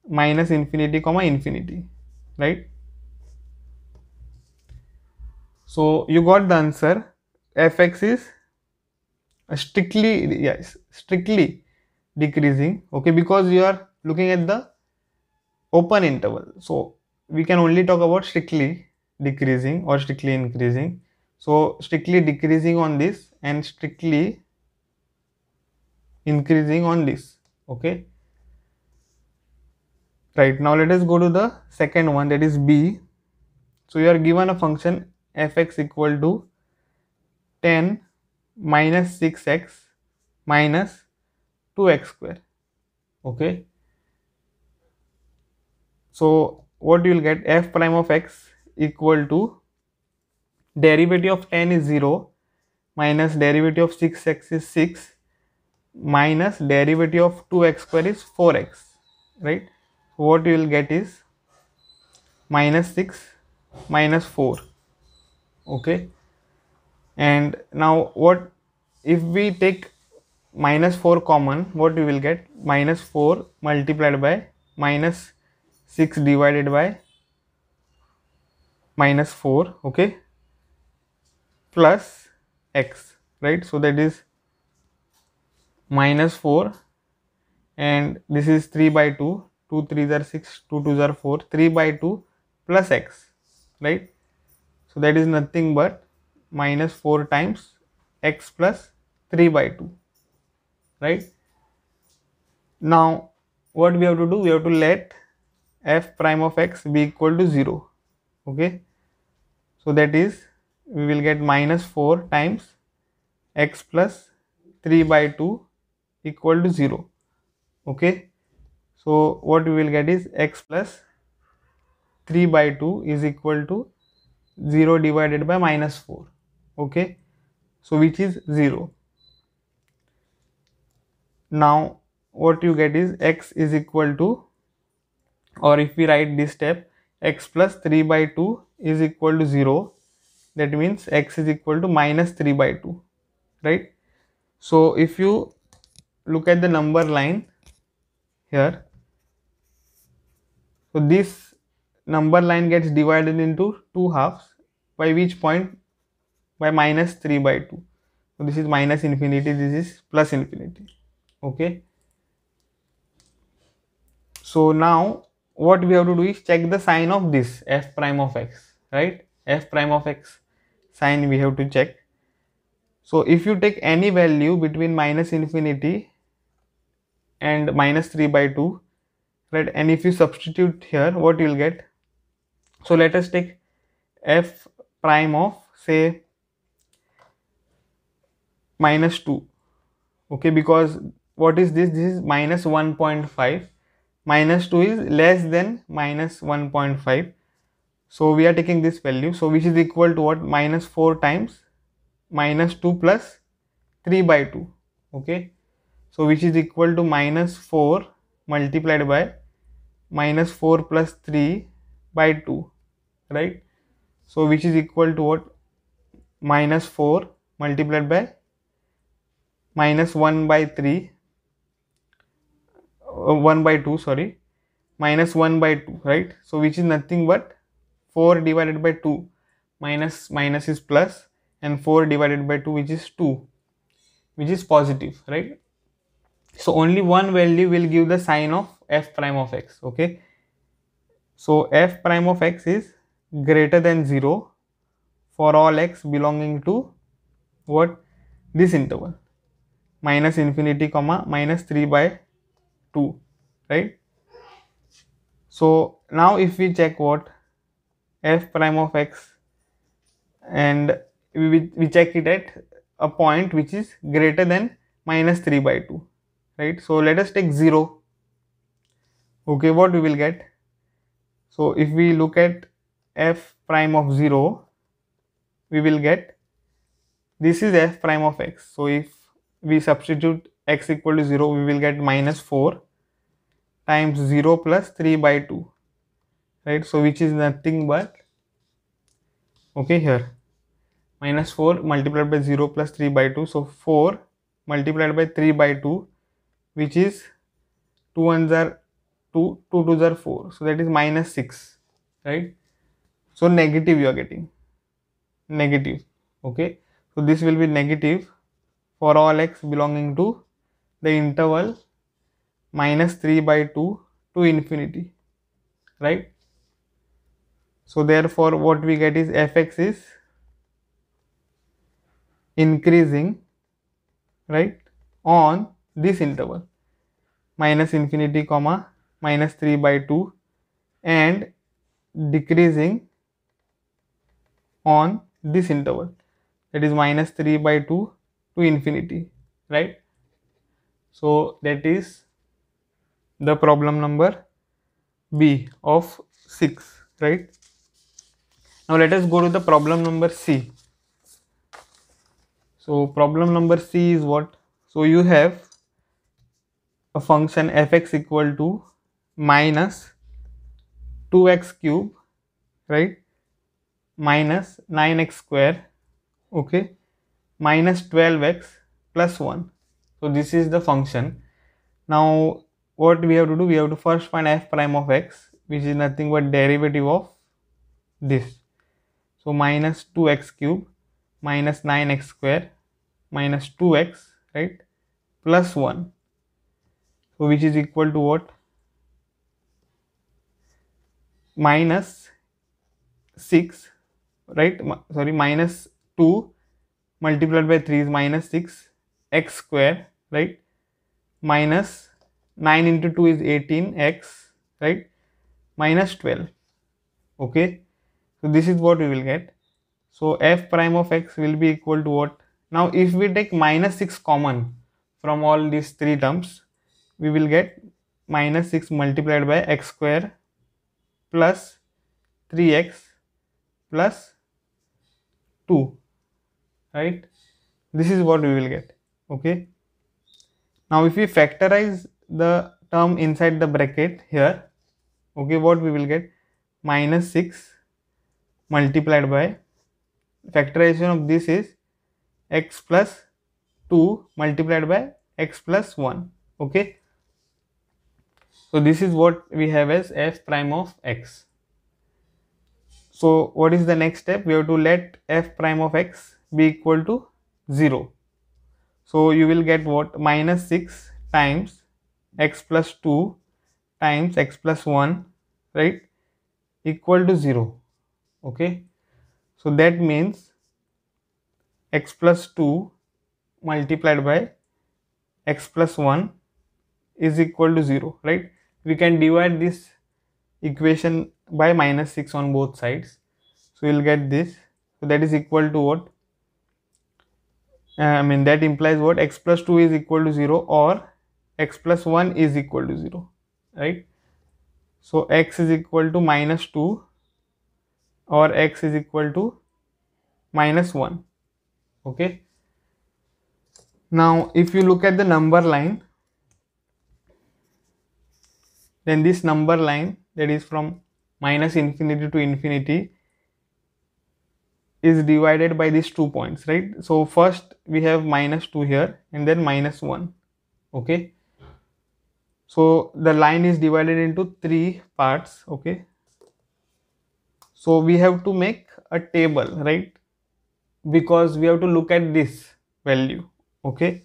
minus infinity comma infinity, right? So you got the answer. Fx is strictly, yes, strictly decreasing. Okay, because you are looking at the open interval. So we can only talk about strictly decreasing or strictly increasing. So strictly decreasing on this and strictly increasing on this. Okay, right. Now let us go to the second one, that is b. So you are given a function fx equal to 10 minus 6x minus 2x square. Okay, so what you will get, f prime of x equal to derivative of 10 is 0 minus derivative of 6x is 6 minus derivative of 2x square is 4x, right? So what you will get is minus 6 minus 4. Okay, and now what if we take minus 4 common, what we will get, minus 4 multiplied by minus 6 divided by minus 4, okay, plus x, right? So that is minus 4 and this is 3 by 2, 2 3s are 6, 2 2s are 4, 3 by 2 plus x, right? So that is nothing but minus 4 times x plus 3 by 2, right? Now what we have to do, we have to let f prime of x be equal to 0. Okay, so that is we will get minus 4 times x plus 3 by 2 equal to 0. Okay, so what we will get is x plus 3 by 2 is equal to 0 divided by minus 4. Okay, so which is 0. Now what you get is x is equal to, or if we write this step, x plus 3 by 2 is equal to 0, that means x is equal to minus 3 by 2, right? So if you look at the number line here, so this number line gets divided into two halves, by which point, by minus 3 by 2. So this is minus infinity, this is plus infinity. Okay, so now what we have to do is check the sign of this f prime of x, right? F prime of x sign we have to check. So if you take any value between minus infinity and minus 3 by 2, right, and if you substitute here, what you will get, so let us take f prime of say minus 2. Okay, because what is this, this is minus 1.5, minus 2 is less than minus 1.5, so we are taking this value, so which is equal to what, minus 4 times minus 2 plus 3 by 2. Okay, so which is equal to minus 4 multiplied by minus 4 plus 3 by 2, right? So which is equal to what, minus 4 multiplied by minus 1 by 3 1 by 2, sorry, minus 1 by 2, right? So which is nothing but 4 divided by 2, minus minus is plus, and 4 divided by 2, which is 2, which is positive, right? So only one value will give the sign of f prime of x. Okay, so f prime of x is greater than 0 for all x belonging to what, this interval, minus infinity comma minus 3 by 2, right? So now if we check what, f prime of x, and we check it at a point which is greater than minus 3 by 2, right? So let us take 0. Okay, what we will get, so if we look at f prime of 0, we will get, this is f prime of x, so if we substitute x equal to 0, we will get minus 4 times 0 plus 3 by 2, right? So which is nothing but, okay, here minus 4 multiplied by 0 plus 3 by 2, so 4 multiplied by 3 by 2, which is 2 ones are 2, 2 twos are 4, so that is minus 6, right? So negative you are getting, negative. Okay, so this will be negative for all x belonging to the interval minus 3 by 2 to infinity, right? So therefore what we get is fx is increasing, right, on this interval minus infinity comma minus 3 by 2, and decreasing on this interval, that is minus 3 by 2 to infinity, right. So that is the problem number B of 6, right. Now let us go to the problem number C. So problem number C is what? So you have a function fx equal to minus 2x cube, right, minus 9x square, okay, minus 12x plus 1. So this is the function. Now what we have to do, we have to first find f prime of x, which is nothing but derivative of this. So minus 2x cube minus 9x square minus 2x, right, plus 1. So which is equal to what? Minus 6, right, sorry, minus 2 multiplied by 3 is minus 6 x square, right, minus 9 into 2 is 18x, right, minus 12, okay. So this is what we will get. So f prime of x will be equal to what? Now if we take minus 6 common from all these three terms, we will get minus 6 multiplied by x square plus 3x plus 2, right. This is what we will get, okay. Now if we factorize the term inside the bracket here, okay, what we will get? Minus 6 multiplied by, factorization of this is x plus 2 multiplied by x plus 1, okay. So this is what we have as f prime of x. So what is the next step? We have to let f prime of x be equal to 0. So you will get what? Minus 6 times x plus 2 times x plus 1, right, equal to 0, okay. So that means x plus 2 multiplied by x plus 1 is equal to 0, right. We can divide this equation by minus 6 on both sides, so we will get this. So that is equal to what? That implies what? X plus 2 is equal to 0 or x plus 1 is equal to 0, right. So x is equal to minus 2 or x is equal to minus 1, okay. Now if you look at the number line, then this number line, that is from minus infinity to infinity, is divided by these 2 points, right. So first we have minus 2 here and then minus 1, okay. So the line is divided into 3 parts, okay. So we have to make a table, right, because we have to look at this value, okay,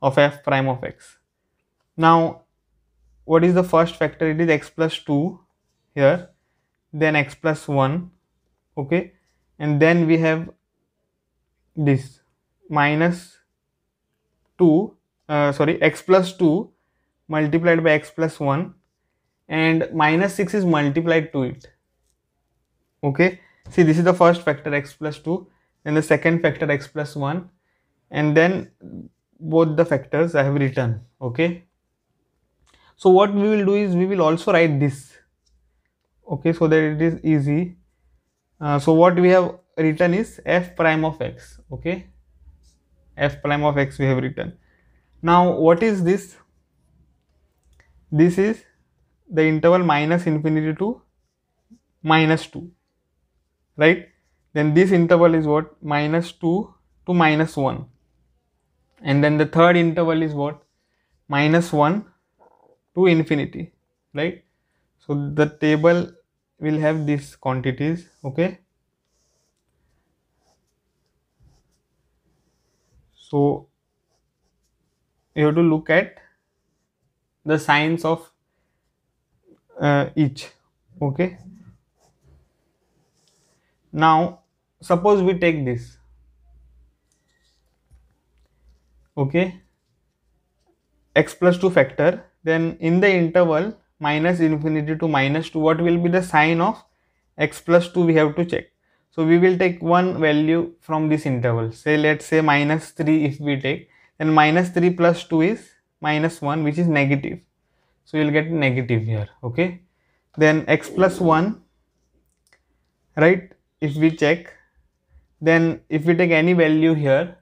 of f prime of x. Now what is the first factor? It is x plus 2 here, then x plus 1, okay, and then we have this minus 2, x plus 2 multiplied by x plus 1, and minus 6 is multiplied to it, okay. See, this is the first factor, x plus 2, then the second factor, x plus 1, and then both the factors I have written, okay. So what we will do is we will also write this, okay, so that it is easy. So what we have written is f prime of x, okay, f prime of x we have written. Now what is this? This is the interval minus infinity to minus 2, right. Then this interval is what? Minus 2 to minus 1, and then the third interval is what? Minus 1 to infinity, right. So the table will have these quantities, okay. So you have to look at the signs of each, okay. Now suppose we take this, okay, x plus 2 factor, then in the interval minus infinity to minus 2, what will be the sign of x plus 2 we have to check. So we will take one value from this interval, say let's say minus 3 if we take, then minus 3 plus 2 is minus 1, which is negative. So you will get negative here, okay. Then x plus 1, right, if we check, then if we take any value here,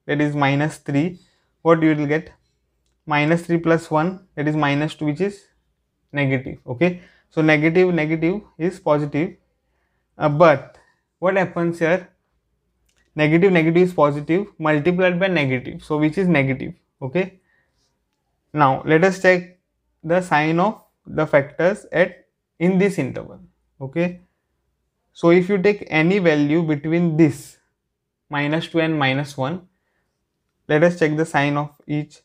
that is minus 3, what you will get, minus 3 plus 1, that is minus 2, which is negative, okay. So negative negative is positive, but what happens here, negative negative is positive multiplied by negative, so which is negative, okay. Now let us check the sign of the factors at in this interval, okay. So if you take any value between this minus 2 and minus 1, let us check the sign of each.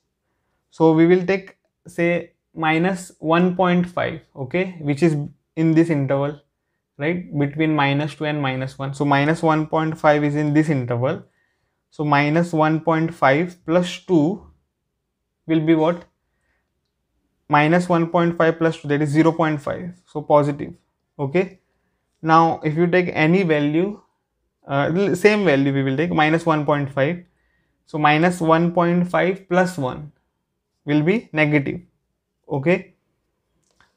So we will take, say, minus 1.5, okay, which is in this interval, right, between minus 2 and minus 1. So minus 1.5 is in this interval. So minus 1.5 plus 2 will be what? Minus 1.5 plus 2, that is 0.5. So positive, okay. Now if you take any value, same value we will take, minus 1.5. So minus 1.5 plus 1 will be negative, okay.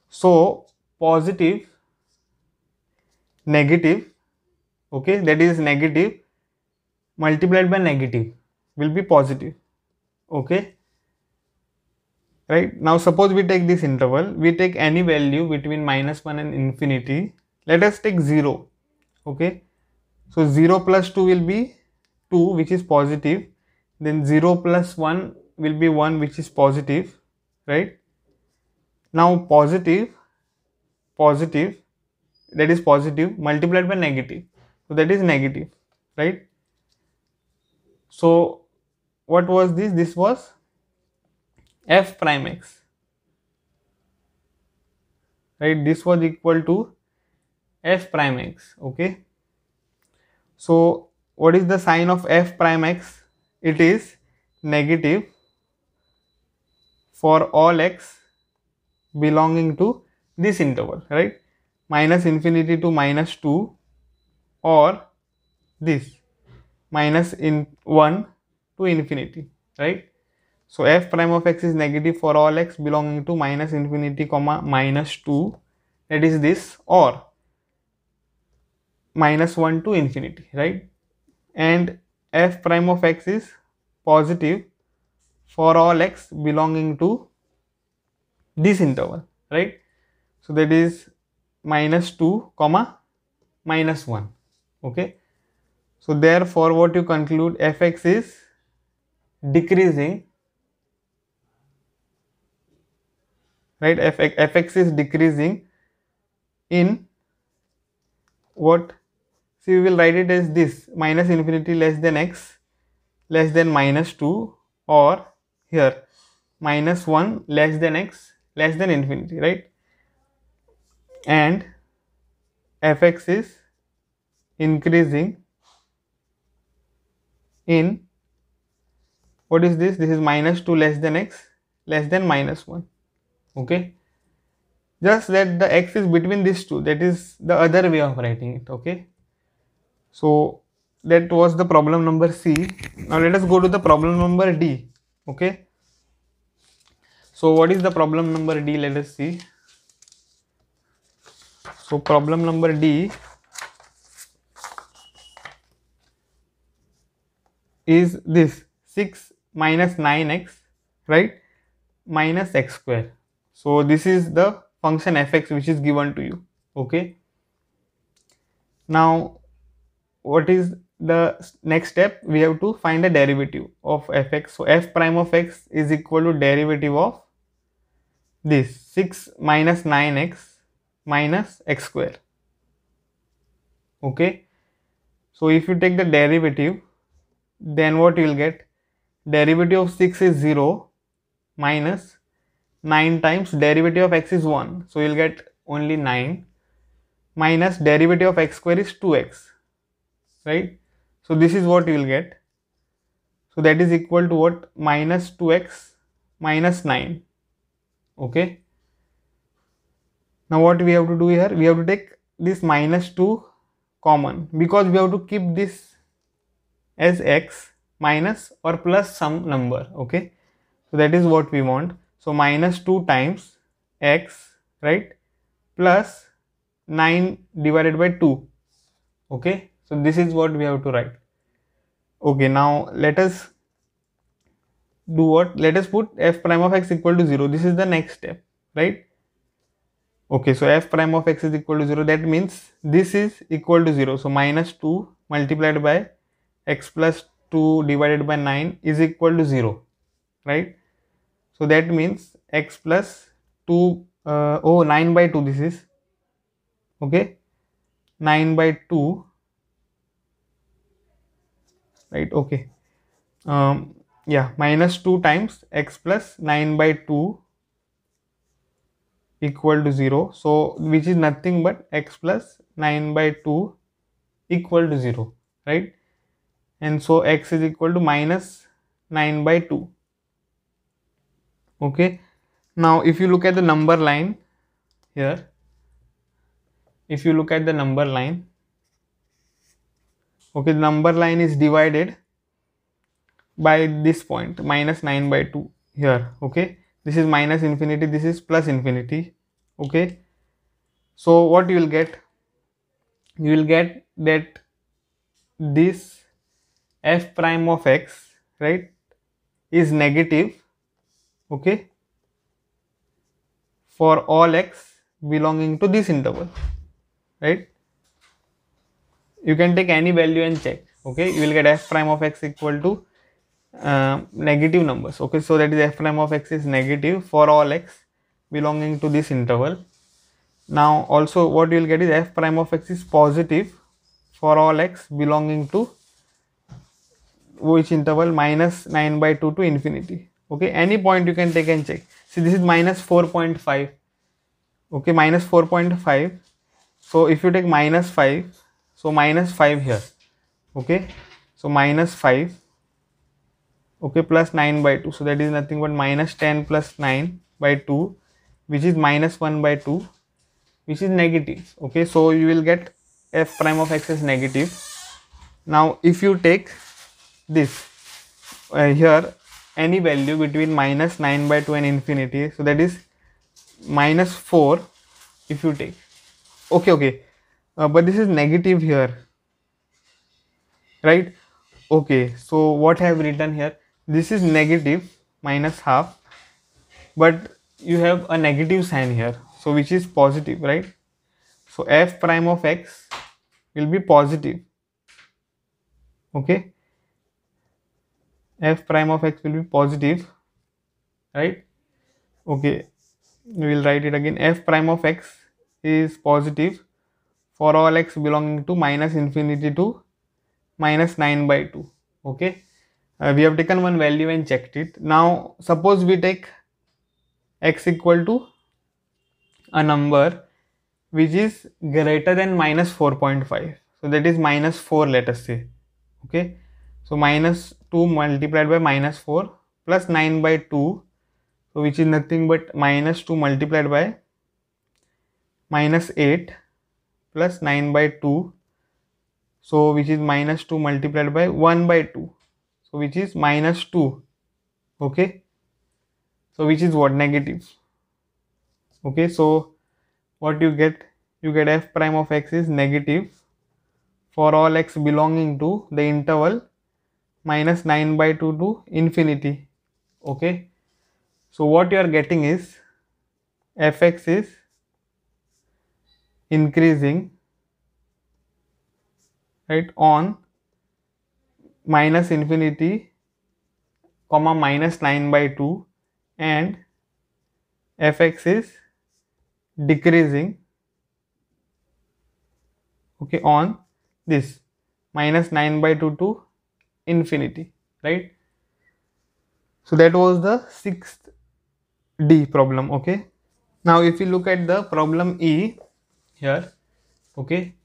So positive, negative, okay, that is negative multiplied by negative will be positive, okay, right. Now suppose we take this interval, we take any value between minus 1 and infinity, let us take 0, okay. So 0 plus 2 will be 2, which is positive, then 0 plus 1 will be 1, which is positive, right. Now positive that is positive multiplied by negative, so that is negative, right. So what was this? This was f prime x, right. This was equal to f prime x, okay. So what is the sign of f prime x? It is negative for all x belonging to this interval, right, minus infinity to minus 2, or this minus in 1 to infinity, right. So f prime of x is negative for all x belonging to minus infinity comma minus 2, that is this, or minus 1 to infinity, right. And f prime of x is positive for all x belonging to this interval, right. So that is minus 2 comma minus 1, okay. So therefore what you conclude, fx is decreasing, right, fx is decreasing in what, see, we will write it as this, minus infinity less than x less than minus 2, or here minus 1 less than x less than infinity, right. And fx is increasing in, what is this, this is minus 2 less than x less than minus 1, okay. Just that the x is between these two, that is the other way of writing it, okay. So that was the problem number C. Now let us go to the problem number D, okay. So what is the problem number D? Let us see. So problem number D is this, 6 minus 9x, right, minus x square. So this is the function fx which is given to you, okay. Now what is the next step? We have to find the derivative of fx. So f prime of x is equal to derivative of this 6 minus 9x minus x square, okay. So if you take the derivative, then what you will get, derivative of 6 is 0 minus 9 times derivative of x is 1, so you will get only 9, minus derivative of x square is 2x, right? So this is what you will get. So that is equal to what? Minus 2x minus 9. Okay. Now what we have to do here? We have to take this minus 2 common, because we have to keep this as x minus or plus some number. Okay. So that is what we want. So minus 2 times x, right, plus 9 divided by 2. Okay. So this is what we have to write. Okay. Now let us do what? Let us put f prime of x equal to 0. This is the next step, right? Okay, so f prime of x is equal to 0. That means this is equal to 0. So minus 2 multiplied by x plus 2 divided by 9 is equal to 0, right? So that means x plus 2, 9 by 2 this is, okay, 9 by 2, right? Okay, yeah, minus 2 times x plus 9 by 2 equal to 0. So which is nothing but x plus 9 by 2 equal to 0, right? And so x is equal to minus 9 by 2. Okay. Now if you look at the number line here, if you look at the number line, okay, the number line is divided by this point, minus 9 by 2 here. Okay, this is minus infinity, this is plus infinity. Okay, so what you will get? You will get that this f prime of x, right, is negative, okay, for all x belonging to this interval, right? You can take any value and check. Okay, you will get f prime of x equal to negative numbers. Okay, so that is f prime of x is negative for all x belonging to this interval. Now also what you will get is f prime of x is positive for all x belonging to which interval? Minus 9 by 2 to infinity. Okay, any point you can take and check. See, this is minus 4.5. okay, minus 4.5. so if you take minus 5, so minus 5 here. Okay, so minus 5, okay, plus 9 by 2, so that is nothing but minus 10 plus 9 by 2, which is minus 1 by 2, which is negative. Okay, so you will get f prime of x is negative. Now if you take this here, any value between minus 9 by 2 and infinity, so that is minus 4 if you take. Okay, but this is negative here, right? Okay, so what I have written here, this is negative minus half, but you have a negative sign here, so which is positive, right? So f prime of x will be positive. Okay, f prime of x will be positive, right? Okay, we will write it again. F prime of x is positive for all x belonging to minus infinity to minus 9 by 2. Okay, we have taken one value and checked it. Now suppose we take x equal to a number which is greater than minus 4.5, so that is minus 4, let us say. Okay, so minus 2 multiplied by minus 4 plus 9 by 2, so which is nothing but minus 2 multiplied by minus 8 plus 9 by 2, so which is minus 2 multiplied by 1 by 2, so which is minus 2. Okay, so which is what? Negative. Okay, so what you get? You get f prime of x is negative for all x belonging to the interval minus 9 by 2 to infinity. Okay, so what you are getting is fx is increasing, right, on minus infinity comma minus 9 by 2, and fx is decreasing, okay, on this minus 9 by 2 to infinity, right? So that was the 6th D problem. Okay, now if you look at the problem E here, okay,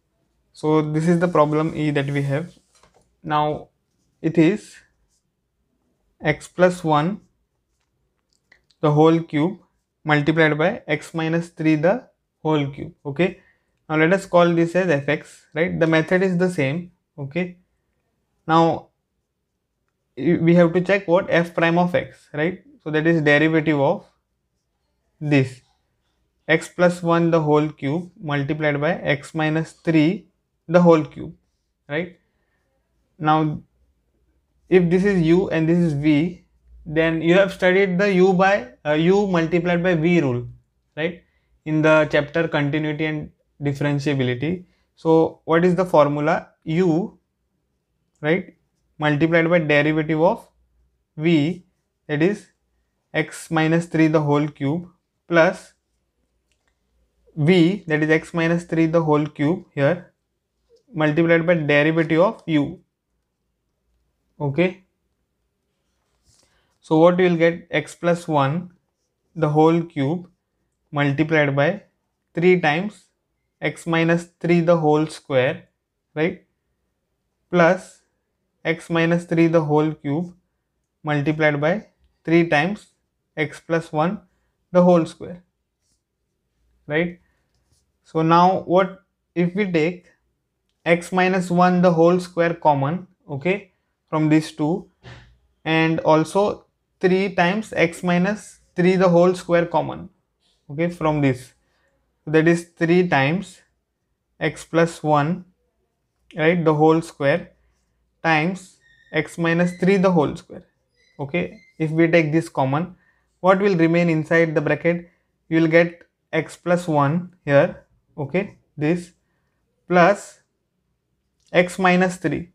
So this is the problem E that we have. Now it is x plus 1 the whole cube multiplied by x minus 3 the whole cube. Okay, now let us call this as fx, right? The method is the same. Okay, now we have to check what f prime of x, right? So that is derivative of this x plus 1 the whole cube multiplied by x minus 3 the whole cube, right? Now if this is u and this is v, then you have studied the u multiplied by v rule, right, in the chapter continuity and differentiability. So what is the formula? U, right, multiplied by derivative of v, that is x minus 3 the whole cube plus v, that is x minus 3 the whole cube here, multiplied by derivative of u. Okay, so what you will get? X plus 1 the whole cube multiplied by 3 times x minus 3 the whole square, right, plus x minus 3 the whole cube multiplied by 3 times x plus 1 the whole square, right? So now what if we take x minus 1 the whole square common, okay, from these two, and also 3 times x minus 3 the whole square common, okay, from this, that is 3 times x plus 1, right, the whole square times x minus 3 the whole square. Okay, if we take this common, what will remain inside the bracket? You will get x plus 1 here, okay, this plus x minus 3,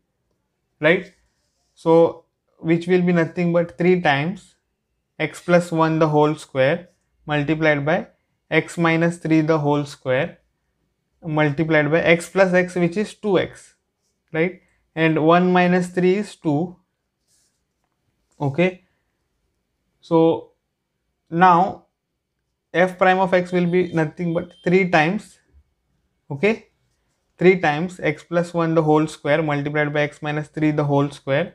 right? So which will be nothing but 3 times x plus 1 the whole square multiplied by x minus 3 the whole square multiplied by x plus x, which is 2x, right? And 1 minus 3 is 2. Okay, so now f prime of x will be nothing but 3 times, okay, 3 times x plus 1 the whole square multiplied by x minus 3 the whole square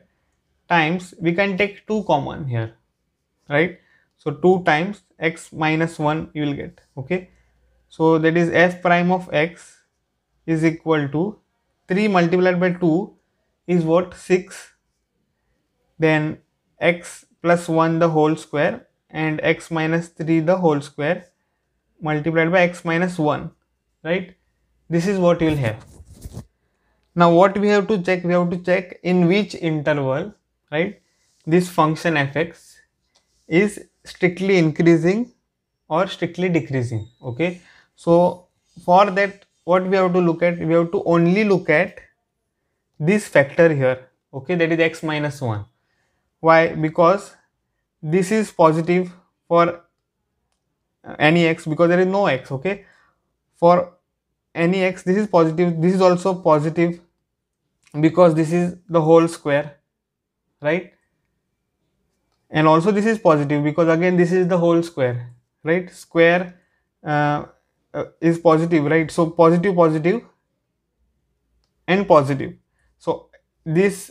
times, we can take 2 common here, right? So 2 times x minus 1 you will get. Okay, so that is f prime of x is equal to 3 multiplied by 2 is what? 6. Then x plus 1 the whole square and x minus 3 the whole square multiplied by x minus 1, right? This is what you will have. Now what we have to check? We have to check in which interval, right, this function fx is strictly increasing or strictly decreasing. Okay, so for that what we have to look at? We have to only look at this factor here, okay, that is x minus 1. Why? Because this is positive for any x, because there is no x. Okay, for any x this is positive, this is also positive because this is the whole square, right? And also this is positive because again this is the whole square, right? Square is positive, right? So positive, positive and positive, so this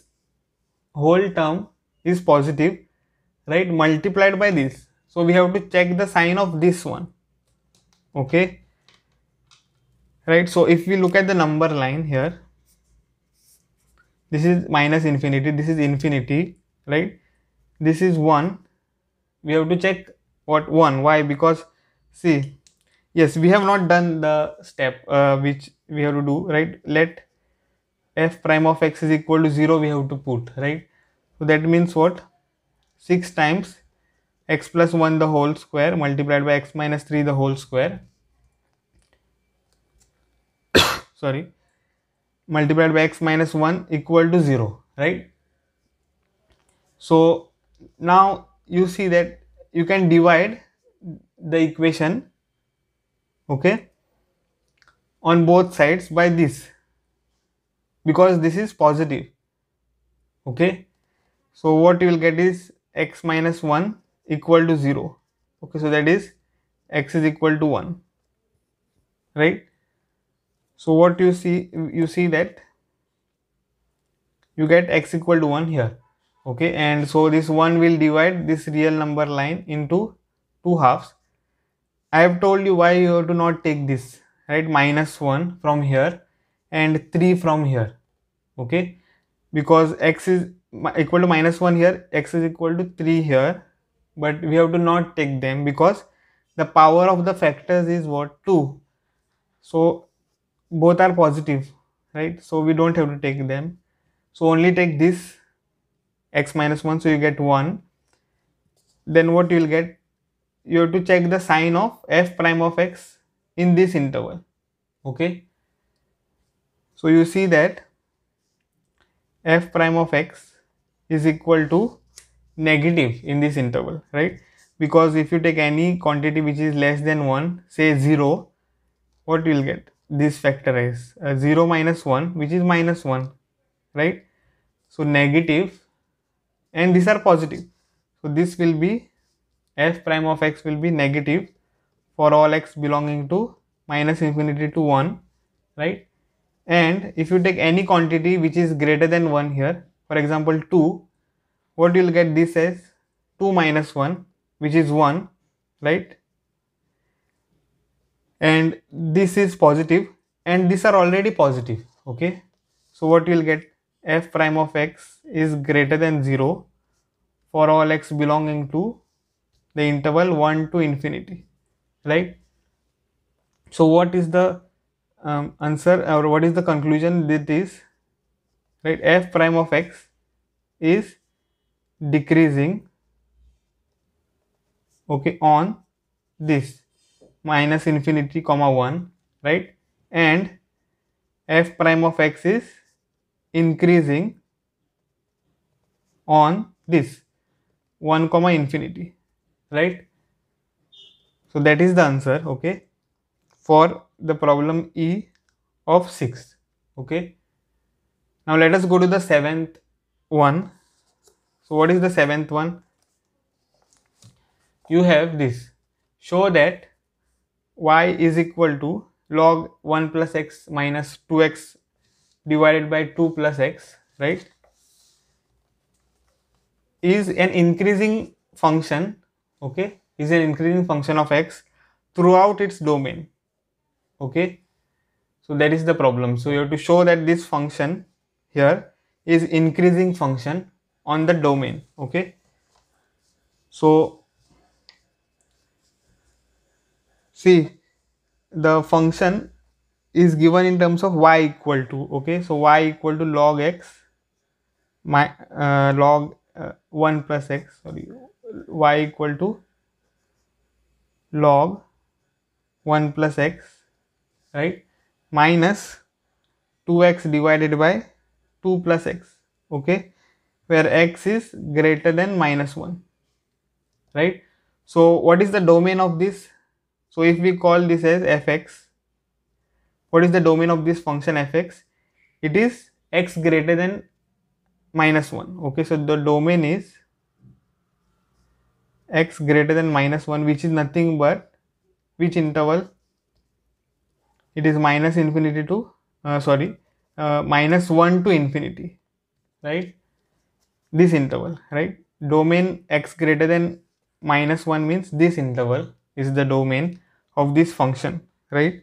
whole term is positive, right, multiplied by this. So we have to check the sign of this one. Okay, right? So if we look at the number line here, this is minus infinity, this is infinity, right? This is 1. We have to check what 1. Why? Because see, yes, we have not done the step which we have to do, right? Let f prime of x is equal to 0 we have to put, right? So that means what? 6 times x plus 1 the whole square multiplied by x minus 3 the whole square sorry, multiplied by x minus 1 equal to 0, right? So now you see that you can divide the equation, okay, on both sides by this, because this is positive. Okay, so what you will get is x minus 1 equal to 0. Okay, so that is x is equal to 1, right? So what you see that you get x equal to 1 here. Okay, and so this 1 will divide this real number line into two halves. I have told you why you have to not take this, right? Minus 1 from here and 3 from here. Okay, because x is equal to minus 1 here, x is equal to 3 here, but we have to not take them because the power of the factors is what, 2. So both are positive, right? So we don't have to take them. So only take this x minus 1, so you get 1. Then what you will get, you have to check the sign of f prime of x in this interval. Okay, so you see that f prime of x is equal to negative in this interval, right? Because if you take any quantity which is less than 1, say 0, what you will get, this factorize 0 minus 1, which is minus 1, right? So negative, and these are positive, so this will be f prime of x will be negative for all x belonging to minus infinity to 1, right? And if you take any quantity which is greater than 1 here, for example 2, what you will get, this as 2 minus 1, which is 1, right? And this is positive, and these are already positive. Okay, so what you will get, f prime of x is greater than 0 for all x belonging to the interval 1 to infinity, right? So what is the answer, or what is the conclusion that is, right? F prime of x is decreasing, okay, on this minus infinity comma 1, right? And f prime of x is increasing on this 1 comma infinity, right? So that is the answer, okay, for the problem E of 6th. Okay, now let us go to the 7th one. So what is the 7th one? You have this, show that y is equal to log 1 plus x minus 2x divided by 2 plus x, right, is an increasing function, okay, is an increasing function of x throughout its domain. Okay, so that is the problem. So you have to show that this function here is increasing function on the domain. Okay, so see, the function is given in terms of y equal to, okay, so y equal to log x, my log 1 plus x, sorry, y equal to log 1 plus x, right, minus 2x divided by 2 plus x, okay, where x is greater than minus 1, right? So what is the domain of this? So if we call this as fx, what is the domain of this function fx? It is x greater than minus 1. Okay, so the domain is x greater than minus 1, which is nothing but which interval? It is minus infinity to minus 1 to infinity, right? This interval, right? Domain x greater than minus 1 means this interval is the domain of this function, right?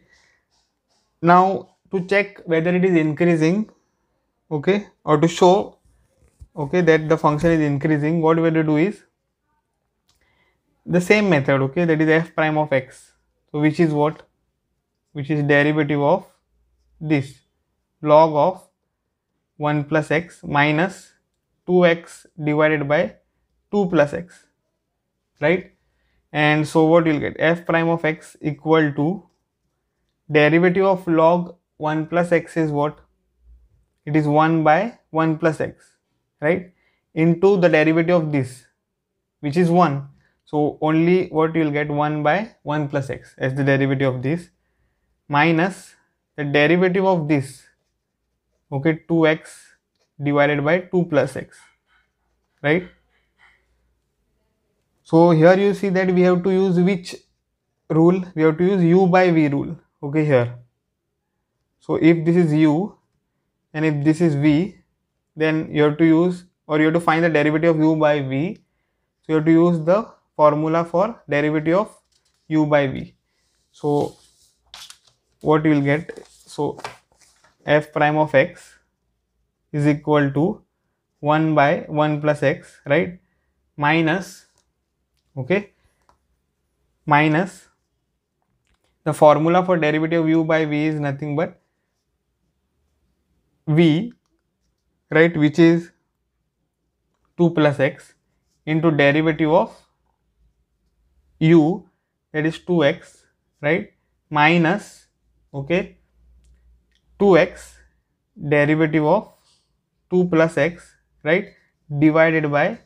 Now to check whether it is increasing, okay, or to show, okay, that the function is increasing, what we have to do is the same method, okay, that is f prime of x. So which is what? Which is derivative of this log of 1 plus x minus 2x divided by 2 plus x, right? And so what you'll get, f prime of x equal to derivative of log 1 plus x is what? It is 1 by 1 plus x, right, into the derivative of this, which is 1. So only what you will get, 1 by 1 plus x as the derivative of this, minus the derivative of this, okay, 2x divided by 2 plus x, right? So here you see that we have to use which rule? We have to use u by v rule, okay, here. So if this is u and if this is v, then you have to use, or you have to find the derivative of u by v. So you have to use the formula for derivative of u by v. So what you will get, so f prime of x is equal to 1 by 1 plus x, right, minus, okay, minus the formula for derivative of u by v is nothing but v, right, which is 2 plus x into derivative of u, that is 2x, right, minus, okay, 2x derivative of 2 plus x, right, divided by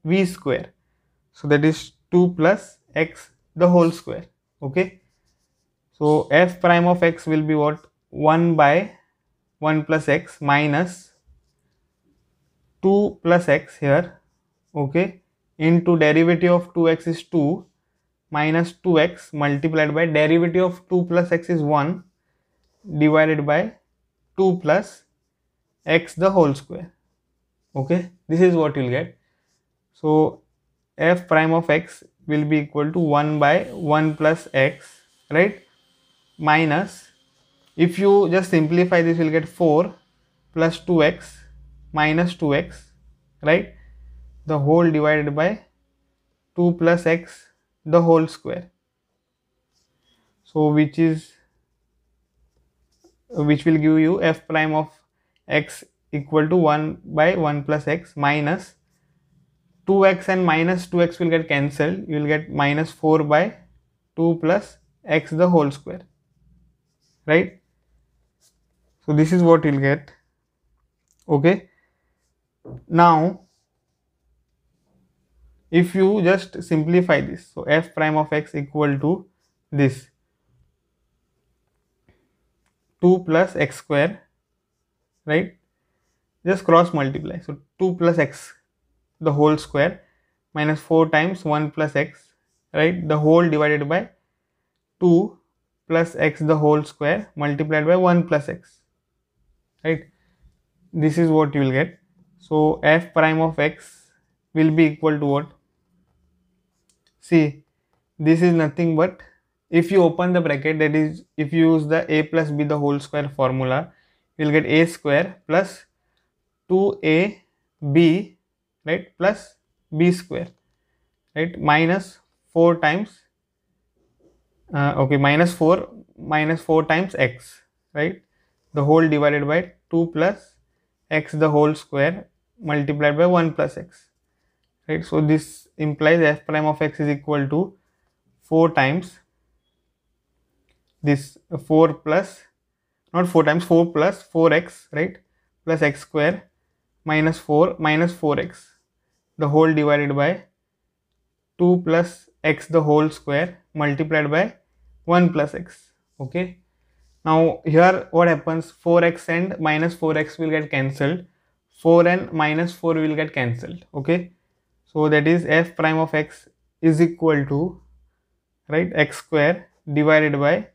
v square. So that is 2 plus x the whole square. Okay, so f prime of x will be what, 1 by 1 plus x minus 2 plus x here, okay, into derivative of 2x is 2 minus 2x multiplied by derivative of 2 plus x is 1 divided by 2 plus x the whole square. Okay, this is what you'll get. So f prime of x will be equal to 1 by 1 plus x, right, minus, if you just simplify this, you'll get 4 plus 2x minus 2x, right, the whole divided by 2 plus x the whole square. So which will give you f prime of x equal to 1 by 1 plus x minus 2x and minus 2x will get cancelled. You will get minus 4 by 2 plus x the whole square, right. So this is what you'll get. Okay, now if you just simplify this, so f prime of x equal to this 2 plus x square, right, just cross multiply, so 2 plus x the whole square minus 4 times 1 plus x, right, the whole divided by 2 plus x the whole square multiplied by 1 plus x, right. This is what you will get. So f prime of x will be equal to what, see, this is nothing but, if you open the bracket, that is if you use the a plus b the whole square formula, you will get a square plus 2ab, right, plus b square, right, minus 4 times okay, minus 4 times x, right, the whole divided by 2 plus x the whole square multiplied by 1 plus x, right. So this implies f prime of x is equal to 4 times this 4 plus, not 4 times, 4 plus 4x, right, plus x square minus 4 minus 4x the whole divided by 2 plus x the whole square multiplied by 1 plus x. Okay, now here what happens, 4x and minus 4x will get cancelled, 4 and minus 4 will get cancelled. Okay, so that is f prime of x is equal to, right, x square divided by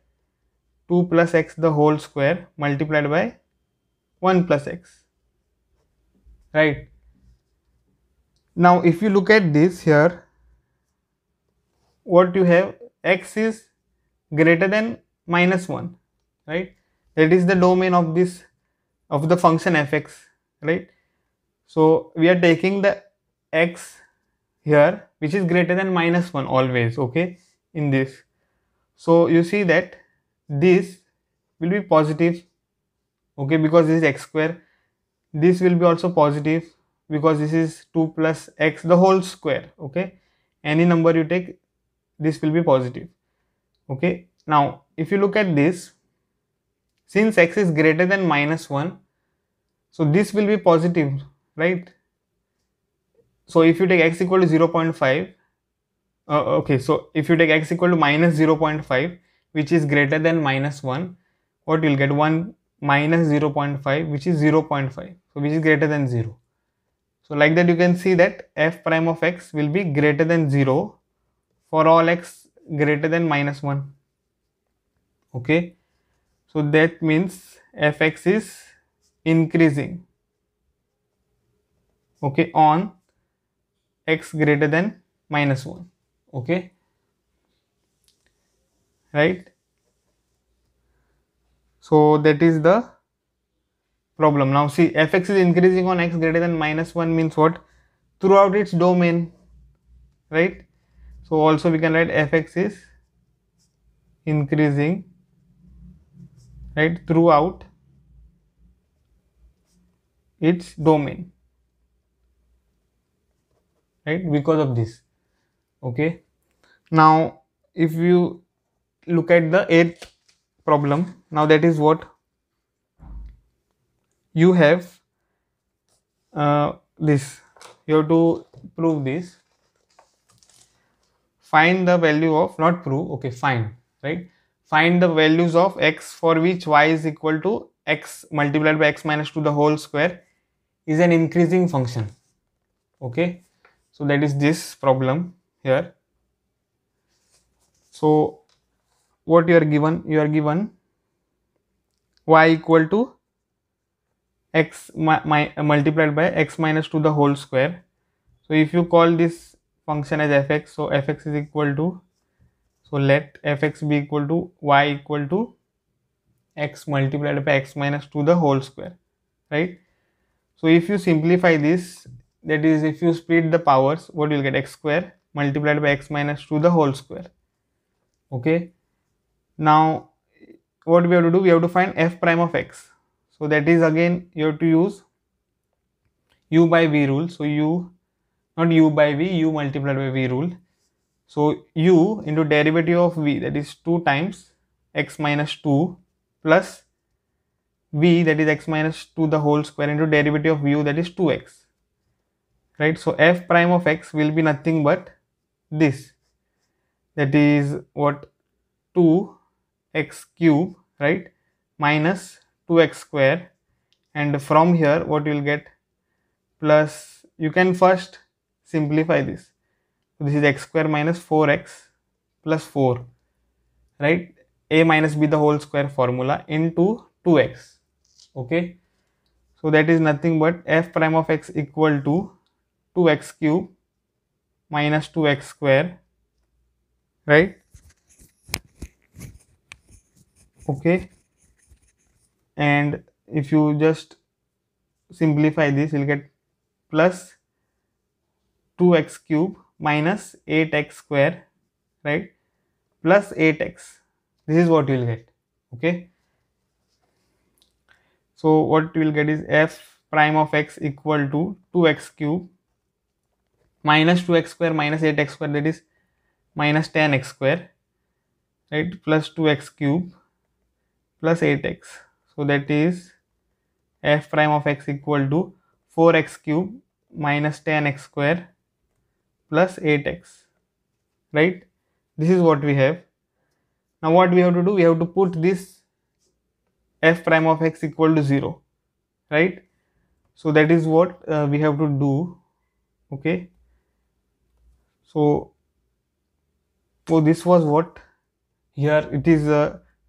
2 plus x the whole square multiplied by 1 plus x, right. Now if you look at this here, what you have, x is greater than minus 1, right, that is the domain of this, of the function fx, right. So we are taking the x here which is greater than minus 1 always, okay, in this. So you see that this will be positive, okay, because this is x square, this will be also positive because this is 2 plus x the whole square, okay, any number you take, this will be positive. Okay, now if you look at this, since x is greater than minus 1, so this will be positive, right. So if you take x equal to 0.5, okay, so if you take x equal to minus 0.5 which is greater than minus 1, what you will get, 1 minus 0.5 which is 0.5, so which is greater than 0. So like that you can see that f prime of x will be greater than 0 for all x greater than minus 1. Okay, so that means fx is increasing, okay, on x greater than -1, okay, right? So that is the problem. Now see, fx is increasing on x greater than -1 means what? Throughout its domain, right? So also we can write fx is increasing, right, throughout its domain, right, because of this, okay. Now if you look at the eighth problem, now that is what you have, this you have to prove this. Find the value of, not prove, okay, find, right, find the values of x for which y is equal to x multiplied by x minus 2 the whole square is an increasing function, okay. So that is this problem here. So what you are given, you are given y equal to x multiplied by x minus 2 the whole square. So if you call this function as fx, so fx is equal to, so let fx be equal to y equal to x multiplied by x minus 2 the whole square, right? So if you simplify this, that is if you split the powers, what you will get? X square multiplied by x minus 2 the whole square, okay. Now what we have to do, we have to find f prime of x. So that is again you have to use u by v rule. So u, not u by v, u multiplied by v rule. So u into derivative of v, that is 2 times x minus 2 plus v, that is x minus 2 the whole square, into derivative of u, that is 2x, right. So f prime of x will be nothing but this, that is what, 2x cube, right, minus 2x square, and from here what you will get, plus, you can first simplify this. So this is x square minus 4x plus 4, right, a minus b the whole square formula into 2x, okay. So that is nothing but f prime of x equal to 2x cube minus 2x square, right, okay. And if you just simplify this, you'll get plus 2x cube minus 8x square, right, plus 8x. This is what you will get, okay. So what you will get is f prime of x equal to 2x cube minus 2x square minus 8x square, that is minus 10x square, right, plus 2x cube plus 8x. So that is f prime of x equal to 4x cube minus 10x square plus 8x, right. This is what we have. Now what we have to do, we have to put this f prime of x equal to 0, right. So that is what we have to do, okay. So this was what, here it is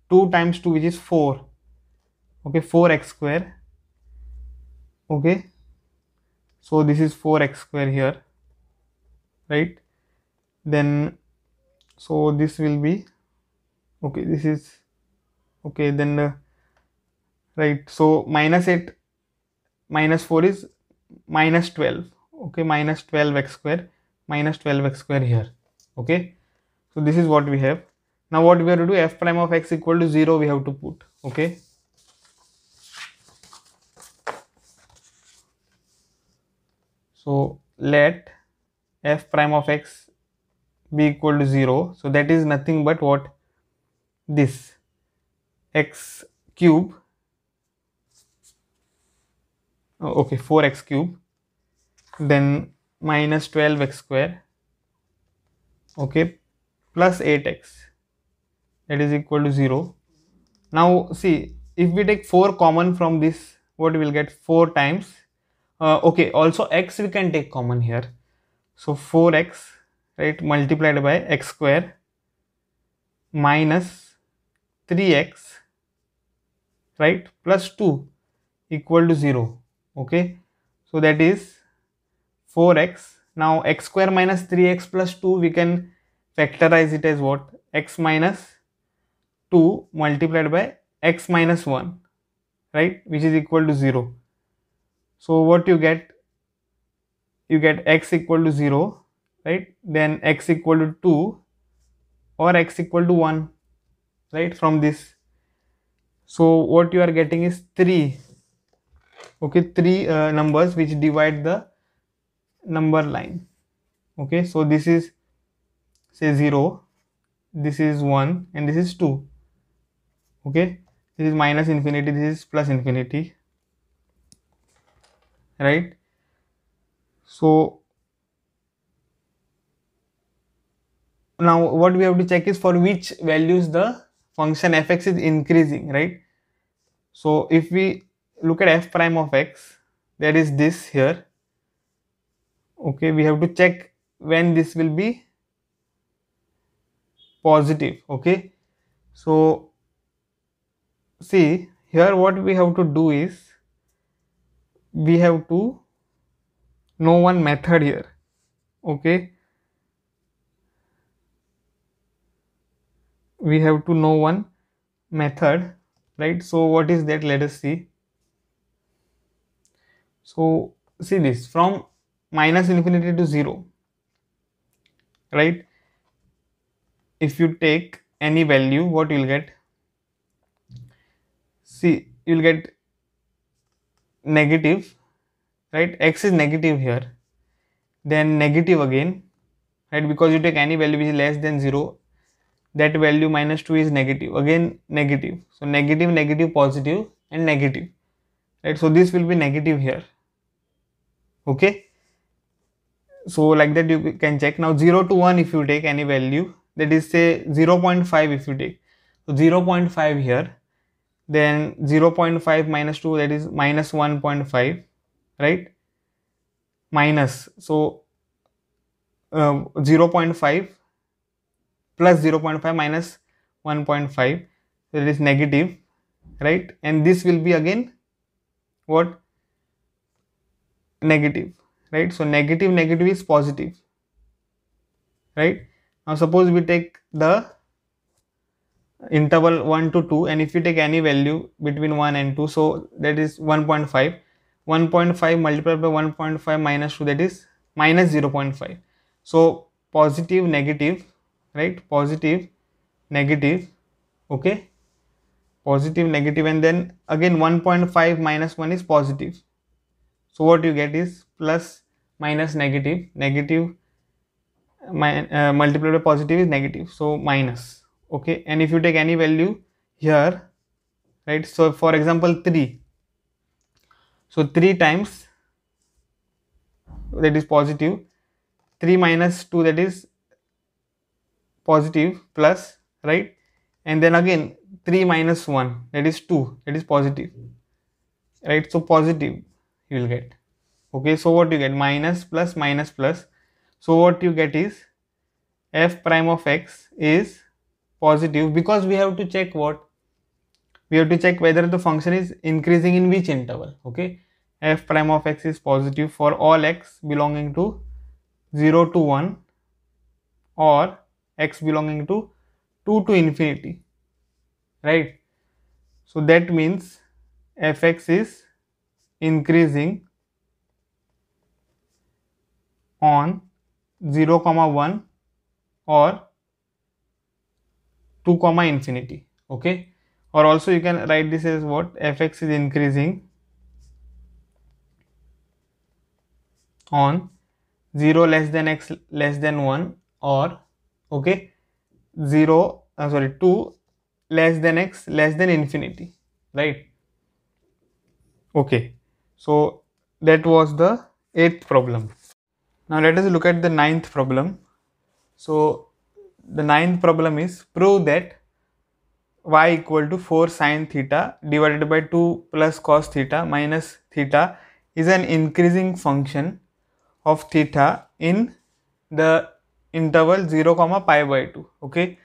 2 times 2, which is 4, okay, 4x square, okay. So this is 4x square here, right. Then so this will be, okay, this is, okay, then right, so minus 8 minus 4 is minus 12, okay, minus 12x square, minus 12x square here, okay. So this is what we have. Now what we have to do, f prime of x equal to 0 we have to put, okay. So let f prime of x be equal to 0. So that is nothing but what, this x cube, okay, 4x cube, then minus 12x square, okay, plus 8x, that is equal to 0. Now see, if we take 4 common from this, what we will get, 4 times, okay, also x we can take common here. So 4x, right, multiplied by x square minus 3x, right, plus 2 equal to 0. Okay, so that is 4x. Now x square minus 3x plus 2, we can factorize it as what? X minus 2 multiplied by x minus 1, right, which is equal to 0. So what you get? You get x equal to 0, right, then x equal to 2 or x equal to 1, right, from this. So what you are getting is 3. Okay, 3 numbers which divide the number line. Okay, so this is say 0, this is 1, and this is 2. Okay, this is minus infinity, this is plus infinity, right? So now what we have to check is for which values the function fx is increasing, right? So if we look at f prime of x, that is this here. Okay, we have to check when this will be positive. Okay, so see here what we have to do is we have to know one method here. Okay, we have to know one method, right? So what is that? Let us see. So see this, from minus infinity to 0, right? If you take any value, what you will get? See, you will get negative, right? X is negative here, then negative again, right? Because you take any value which is less than 0, that value minus 2 is negative, again negative. So negative, negative, positive, and negative, right? So this will be negative here. Okay, so like that you can check. Now 0 to 1, if you take any value, that is say 0.5, if you take, so 0.5 here, then 0.5 minus 2, that is minus 1.5, right, minus, so 0.5 plus 0.5 minus 1.5, that is negative, right, and this will be again what? Negative, right? So negative, negative is positive, right? Now suppose we take the interval 1 to 2, and if you take any value between 1 and 2, so that is 1.5. 1.5 multiplied by 1.5 minus 2, that is minus 0.5. So positive, negative, right, positive, negative, okay, positive, negative, and then again 1.5 minus 1 is positive. So what you get is plus, minus, negative, negative, multiplied by positive is negative, so minus. Okay, and if you take any value here, right, so for example 3, so 3 times, that is positive, 3 minus 2, that is positive, plus, right, and then again 3 minus 1, that is 2, that is positive, right? So positive you will get. Okay, so what you get? Minus, plus, minus, plus. So what you get is f prime of x is positive, because we have to check what? We have to check whether the function is increasing in which interval. Okay, f prime of x is positive for all x belonging to 0 to 1 or x belonging to 2 to infinity, right? So that means fx is increasing on 0 comma 1 or 2 comma infinity. Okay, or also you can write this as what? Fx is increasing on 0 less than x less than 1 or, okay, 2 less than x less than infinity, right? Okay, so that was the 8th problem. Now let us look at the 9th problem. So the 9th problem is prove that y equal to 4 sin theta divided by 2 plus cos theta minus theta is an increasing function of theta in the interval 0 comma pi by 2. Okay,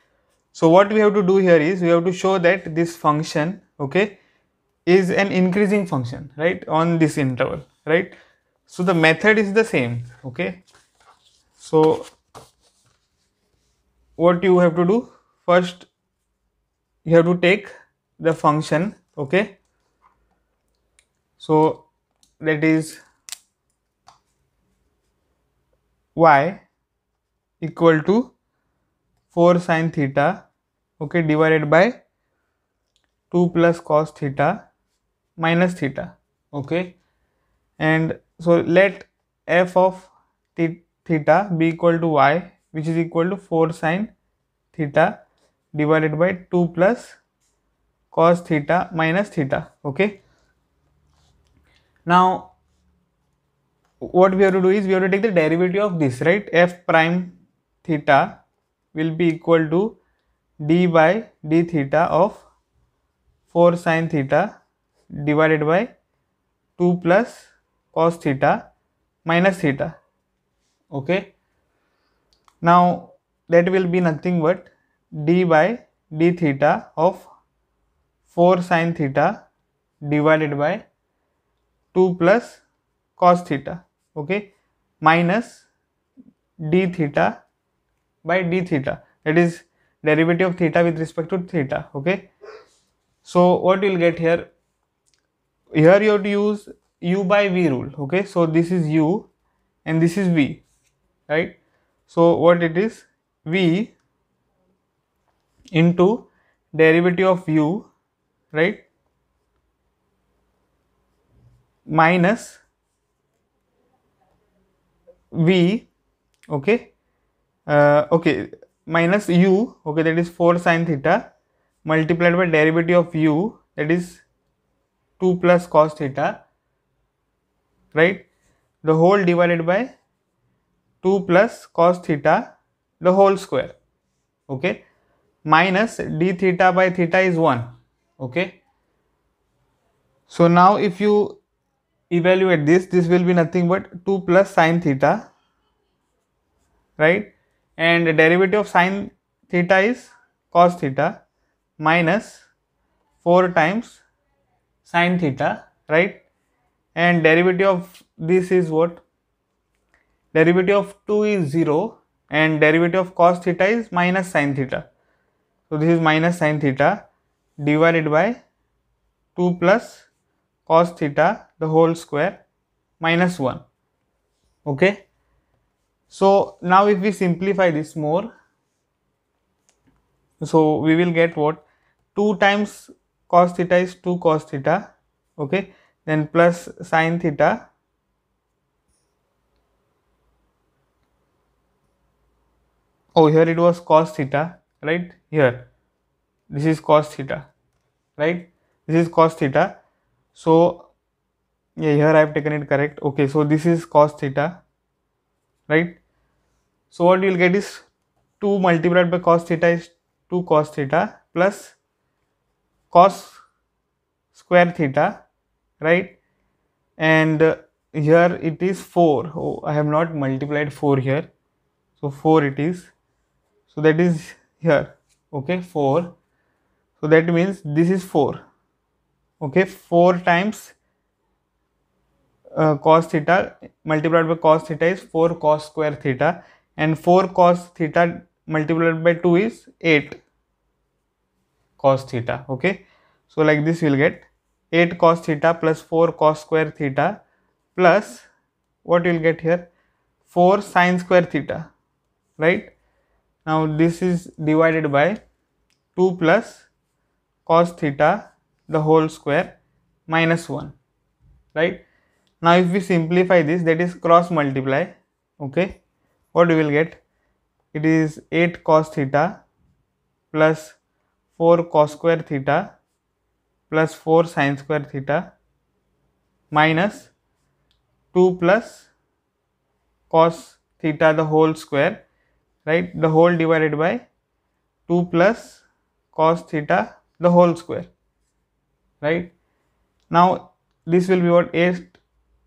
so what we have to do here is we have to show that this function, okay, is an increasing function, right, on this interval, right? So the method is the same. Okay, so what you have to do, first you have to take the function. Okay, so that is y equal to 4 sin theta, okay, divided by 2 plus cos theta minus theta. Okay, and so let f of theta be equal to y, which is equal to 4 sin theta divided by 2 plus cos theta minus theta. Okay, now what we have to do is we have to take the derivative of this, right? F prime theta will be equal to d by d theta of 4 sin theta divided by 2 plus cos theta minus theta. Okay, now that will be nothing but d by d theta of 4 sin theta divided by 2 plus cos theta, okay, minus d theta by d theta, that is derivative of theta with respect to theta. Okay, so what you will get here, you have to use u by v rule. Okay, so this is u and this is v, right? So what it is, v into derivative of u, right, minus v, okay, okay, minus u, okay, that is 4 sin theta multiplied by derivative of u, that is 2 plus cos theta, right, the whole divided by 2 plus cos theta the whole square. Okay, minus d theta by theta is 1. Okay, so now if you evaluate this, this will be nothing but 2 plus sin theta, right, and the derivative of sin theta is cos theta minus 4 times sin theta, right, and derivative of this is what, derivative of 2 is 0 and derivative of cos theta is minus sin theta. So this is minus sin theta divided by 2 plus cos theta the whole square minus 1. Okay, so now if we simplify this more, so we will get what, 2 times cos theta is 2 cos theta, okay, then plus sin theta, oh here it was cos theta, right, here this is cos theta, right, this is cos theta, so yeah, here I have taken it correct. Okay, so this is cos theta, right, so what you will get is 2 multiplied by cos theta is 2 cos theta plus cos square theta, right, and here it is 4. Oh, I have not multiplied 4 here, so 4 it is, so that is here, okay, 4, so that means this is 4, okay, 4 times cos theta multiplied by cos theta is 4 cos square theta, and 4 cos theta multiplied by 2 is 8 cos theta. Okay, so like this we will get 8 cos theta plus 4 cos square theta plus what you will get here, 4 sin square theta, right. Now this is divided by 2 plus cos theta the whole square minus 1, right. Now if we simplify this, that is cross multiply, okay, what we will get, it is 8 cos theta plus 4 cos square theta plus 4 sin square theta minus 2 plus cos theta the whole square, right, the whole divided by 2 plus cos theta the whole square, right. Now this will be what, 8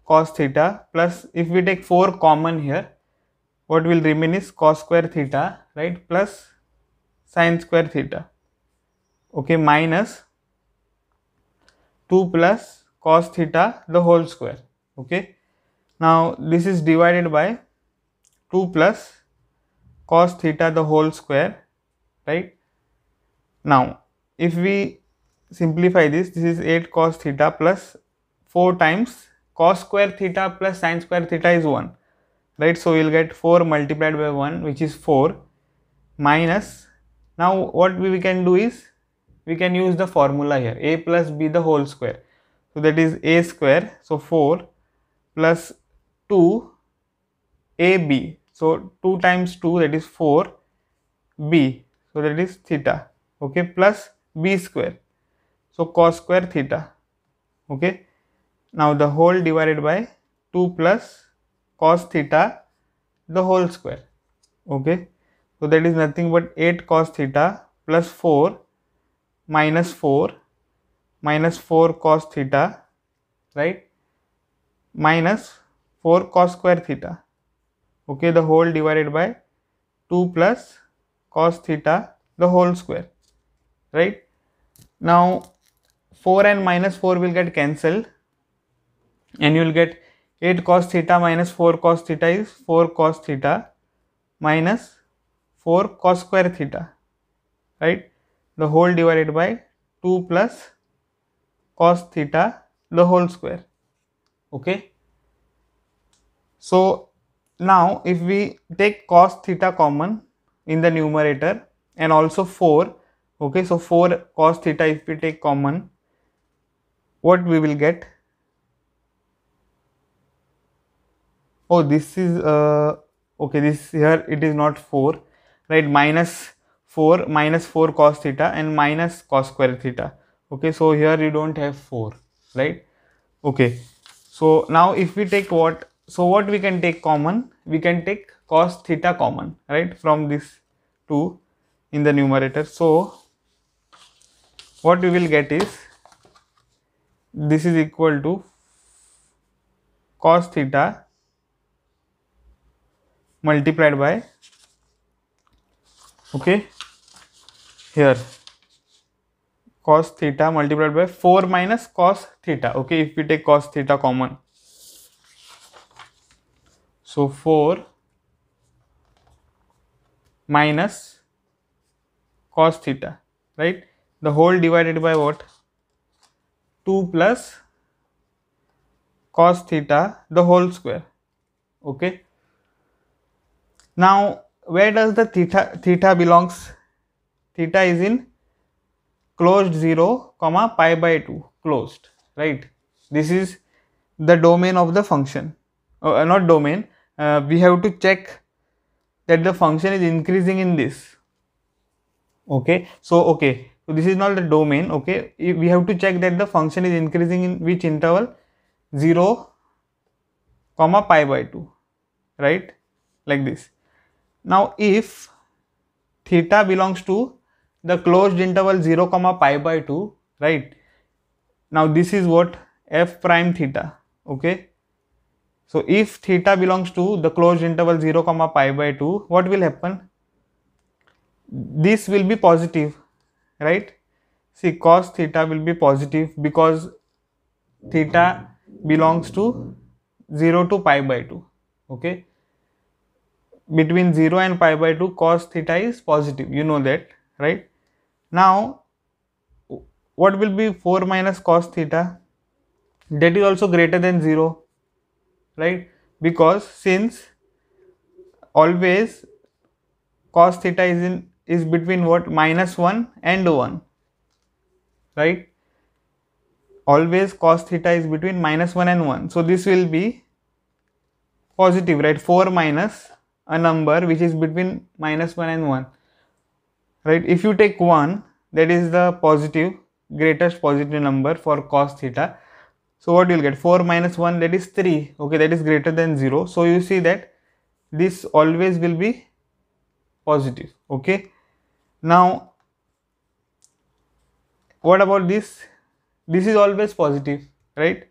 cos theta plus, if we take 4 common here, what will remain is cos square theta, right, plus sin square theta, okay, minus 2 plus cos theta the whole square. Okay, now this is divided by 2 plus cos theta the whole square, right? Now if we simplify this, this is 8 cos theta plus 4 times cos square theta plus sin square theta is 1, right? So we will get 4 multiplied by 1, which is 4, minus, now what we can do is we can use the formula here, a plus b the whole square. So that is a square, so 4 plus 2 ab, so 2 times 2, that is 4 b, so that is theta, okay, plus b square, so cos square theta, okay. Now the whole divided by 2 plus cos theta the whole square, okay. So that is nothing but 8 cos theta plus 4 minus 4 cos theta, right, minus 4 cos square theta, okay, the whole divided by 2 plus cos theta the whole square, right. Now 4 and minus 4 will get cancelled and you will get 8 cos theta minus 4 cos theta is 4 cos theta minus 4 cos square theta, right, the whole divided by 2 plus cos theta the whole square, okay. So now if we take cos theta common in the numerator and also 4, okay, so 4 cos theta if we take common, what we will get? Oh, this is okay, this here it is not 4, right, minus 4 cos theta and minus cos square theta, okay, so here you don't have 4, right, okay. So now if we take what, so what we can take common, we can take cos theta common, right, from this 2 in the numerator. So what we will get is this is equal to cos theta multiplied by, okay, here cos theta multiplied by 4 minus cos theta, okay, if we take cos theta common, so 4 minus cos theta, right, the whole divided by what, 2 plus cos theta the whole square, okay. Now where does the theta belongs? Theta is in closed 0 comma pi by 2 closed, right, this is the domain of the function, not domain, we have to check that the function is increasing in this, okay. So this is not the domain, okay, we have to check that the function is increasing in which interval, 0 comma pi by 2, right, like this. Now if theta belongs to the closed interval 0 comma pi by 2, right, now this is what, f prime theta, okay. So if theta belongs to the closed interval 0 comma pi by 2, what will happen? This will be positive, right, see cos theta will be positive because theta belongs to 0 to pi by 2, okay. Between 0 and pi by 2 cos theta is positive, you know that, right. Now what will be 4 minus cos theta? That is also greater than 0, right, because since always cos theta is between what, minus 1 and 1, right, always cos theta is between minus 1 and 1, so this will be positive, right, 4 minus a number which is between minus 1 and 1, right. If you take 1, that is the positive, greatest positive number for cos theta, so what you will get, 4 minus 1, that is 3, okay, that is greater than 0, so you see that this always will be positive, okay. Now what about this? This is always positive, right,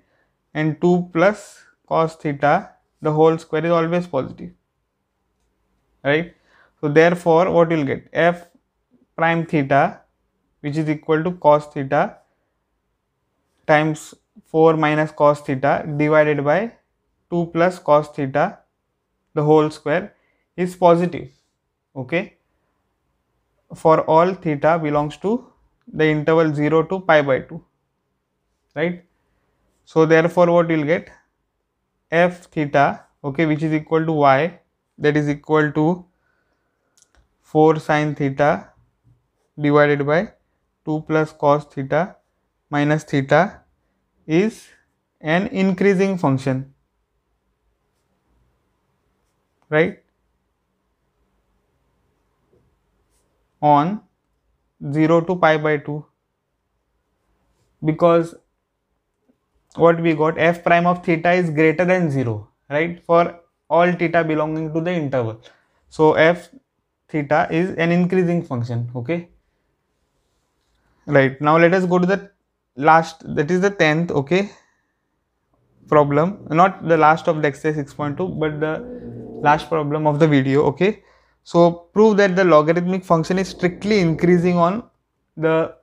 and 2 plus cos theta the whole square is always positive, right. So therefore what you will get, f prime theta which is equal to cos theta times 4 minus cos theta divided by 2 plus cos theta the whole square is positive, okay, for all theta belongs to the interval 0 to pi by 2, right? So therefore what you will get, f theta, okay, which is equal to y, that is equal to 4 sin theta divided by 2 plus cos theta minus theta is an increasing function, right, on 0 to pi by 2, because what we got, f prime of theta is greater than 0, right, for all theta belonging to the interval. So f theta is an increasing function, okay. Right, now let us go to the last, that is the 10th, okay, problem, not the last of the exercise 6.2 but the last problem of the video, okay. So prove that the logarithmic function is strictly increasing on the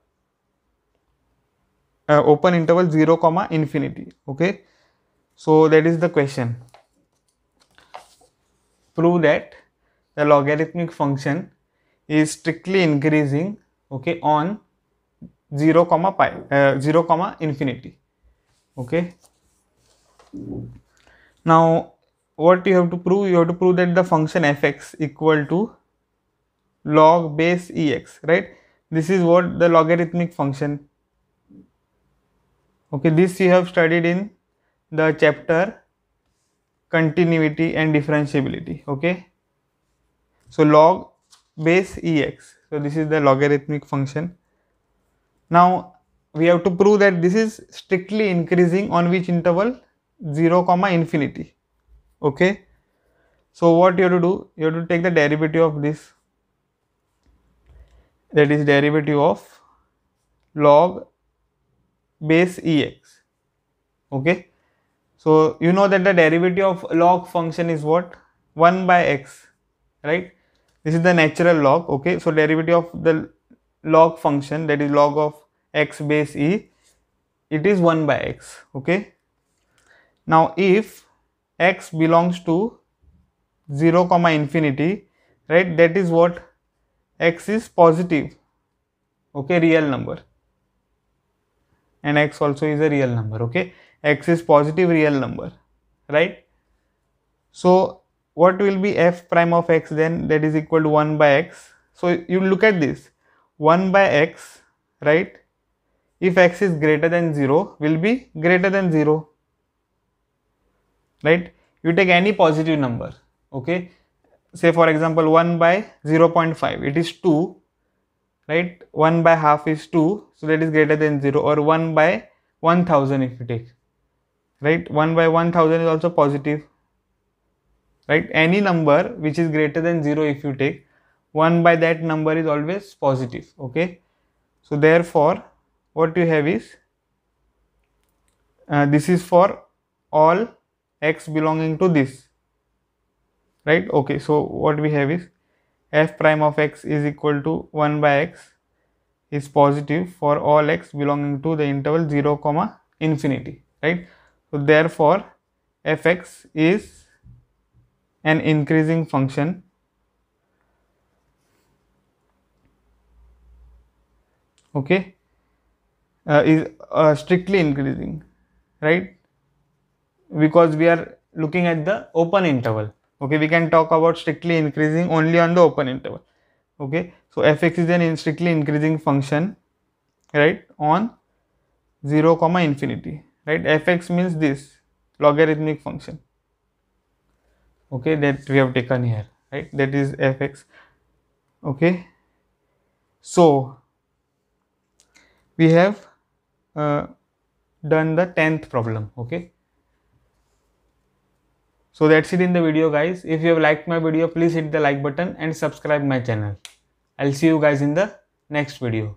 open interval 0 comma infinity, okay. So that is the question. Prove that the logarithmic function is strictly increasing, okay, on 0 comma pi 0 comma infinity, okay. Now what you have to prove, you have to prove that the function fx equal to log base ex, right. This is what the logarithmic function, okay, this you have studied in the chapter continuity and differentiability, okay. So log base ex, so this is the logarithmic function. Now we have to prove that this is strictly increasing on which interval, 0 comma infinity, okay. So what you have to do, you have to take the derivative of this, that is derivative of log base ex, okay. So you know that the derivative of log function is what, 1 by x, right. This is the natural log, okay. So derivative of the log function, that is log of x base e, it is 1 by x, okay. Now if x belongs to 0 comma infinity, right, that is what, x is positive, okay, real number, and x also is a real number, okay, x is positive real number, right. So what will be f prime of x then, that is equal to 1 by x. So you look at this, 1 by x, right, if x is greater than 0 will be greater than 0, right. You take any positive number, okay, say for example 1 by 0.5, it is 2, right, 1 by half is 2, so that is greater than 0, or 1 by 1000 if you take, right, 1 by 1000 is also positive, right. Any number which is greater than 0 if you take, 1 by that number is always positive, okay. So therefore what you have is, this is for all x belonging to this, right, okay. So what we have is f prime of x is equal to 1 by x is positive for all x belonging to the interval 0 comma infinity, right. So therefore fx is an increasing function, okay, is strictly increasing, right, because we are looking at the open interval, okay. We can talk about strictly increasing only on the open interval, okay. So fx is an strictly increasing function, right, on 0 comma infinity, right. Fx means this logarithmic function, okay, that we have taken here, right, that is fx, okay. So we have done the 10th problem, okay. So that's it in the video, guys. If you have liked my video, please hit the like button and subscribe my channel. I'll see you guys in the next video.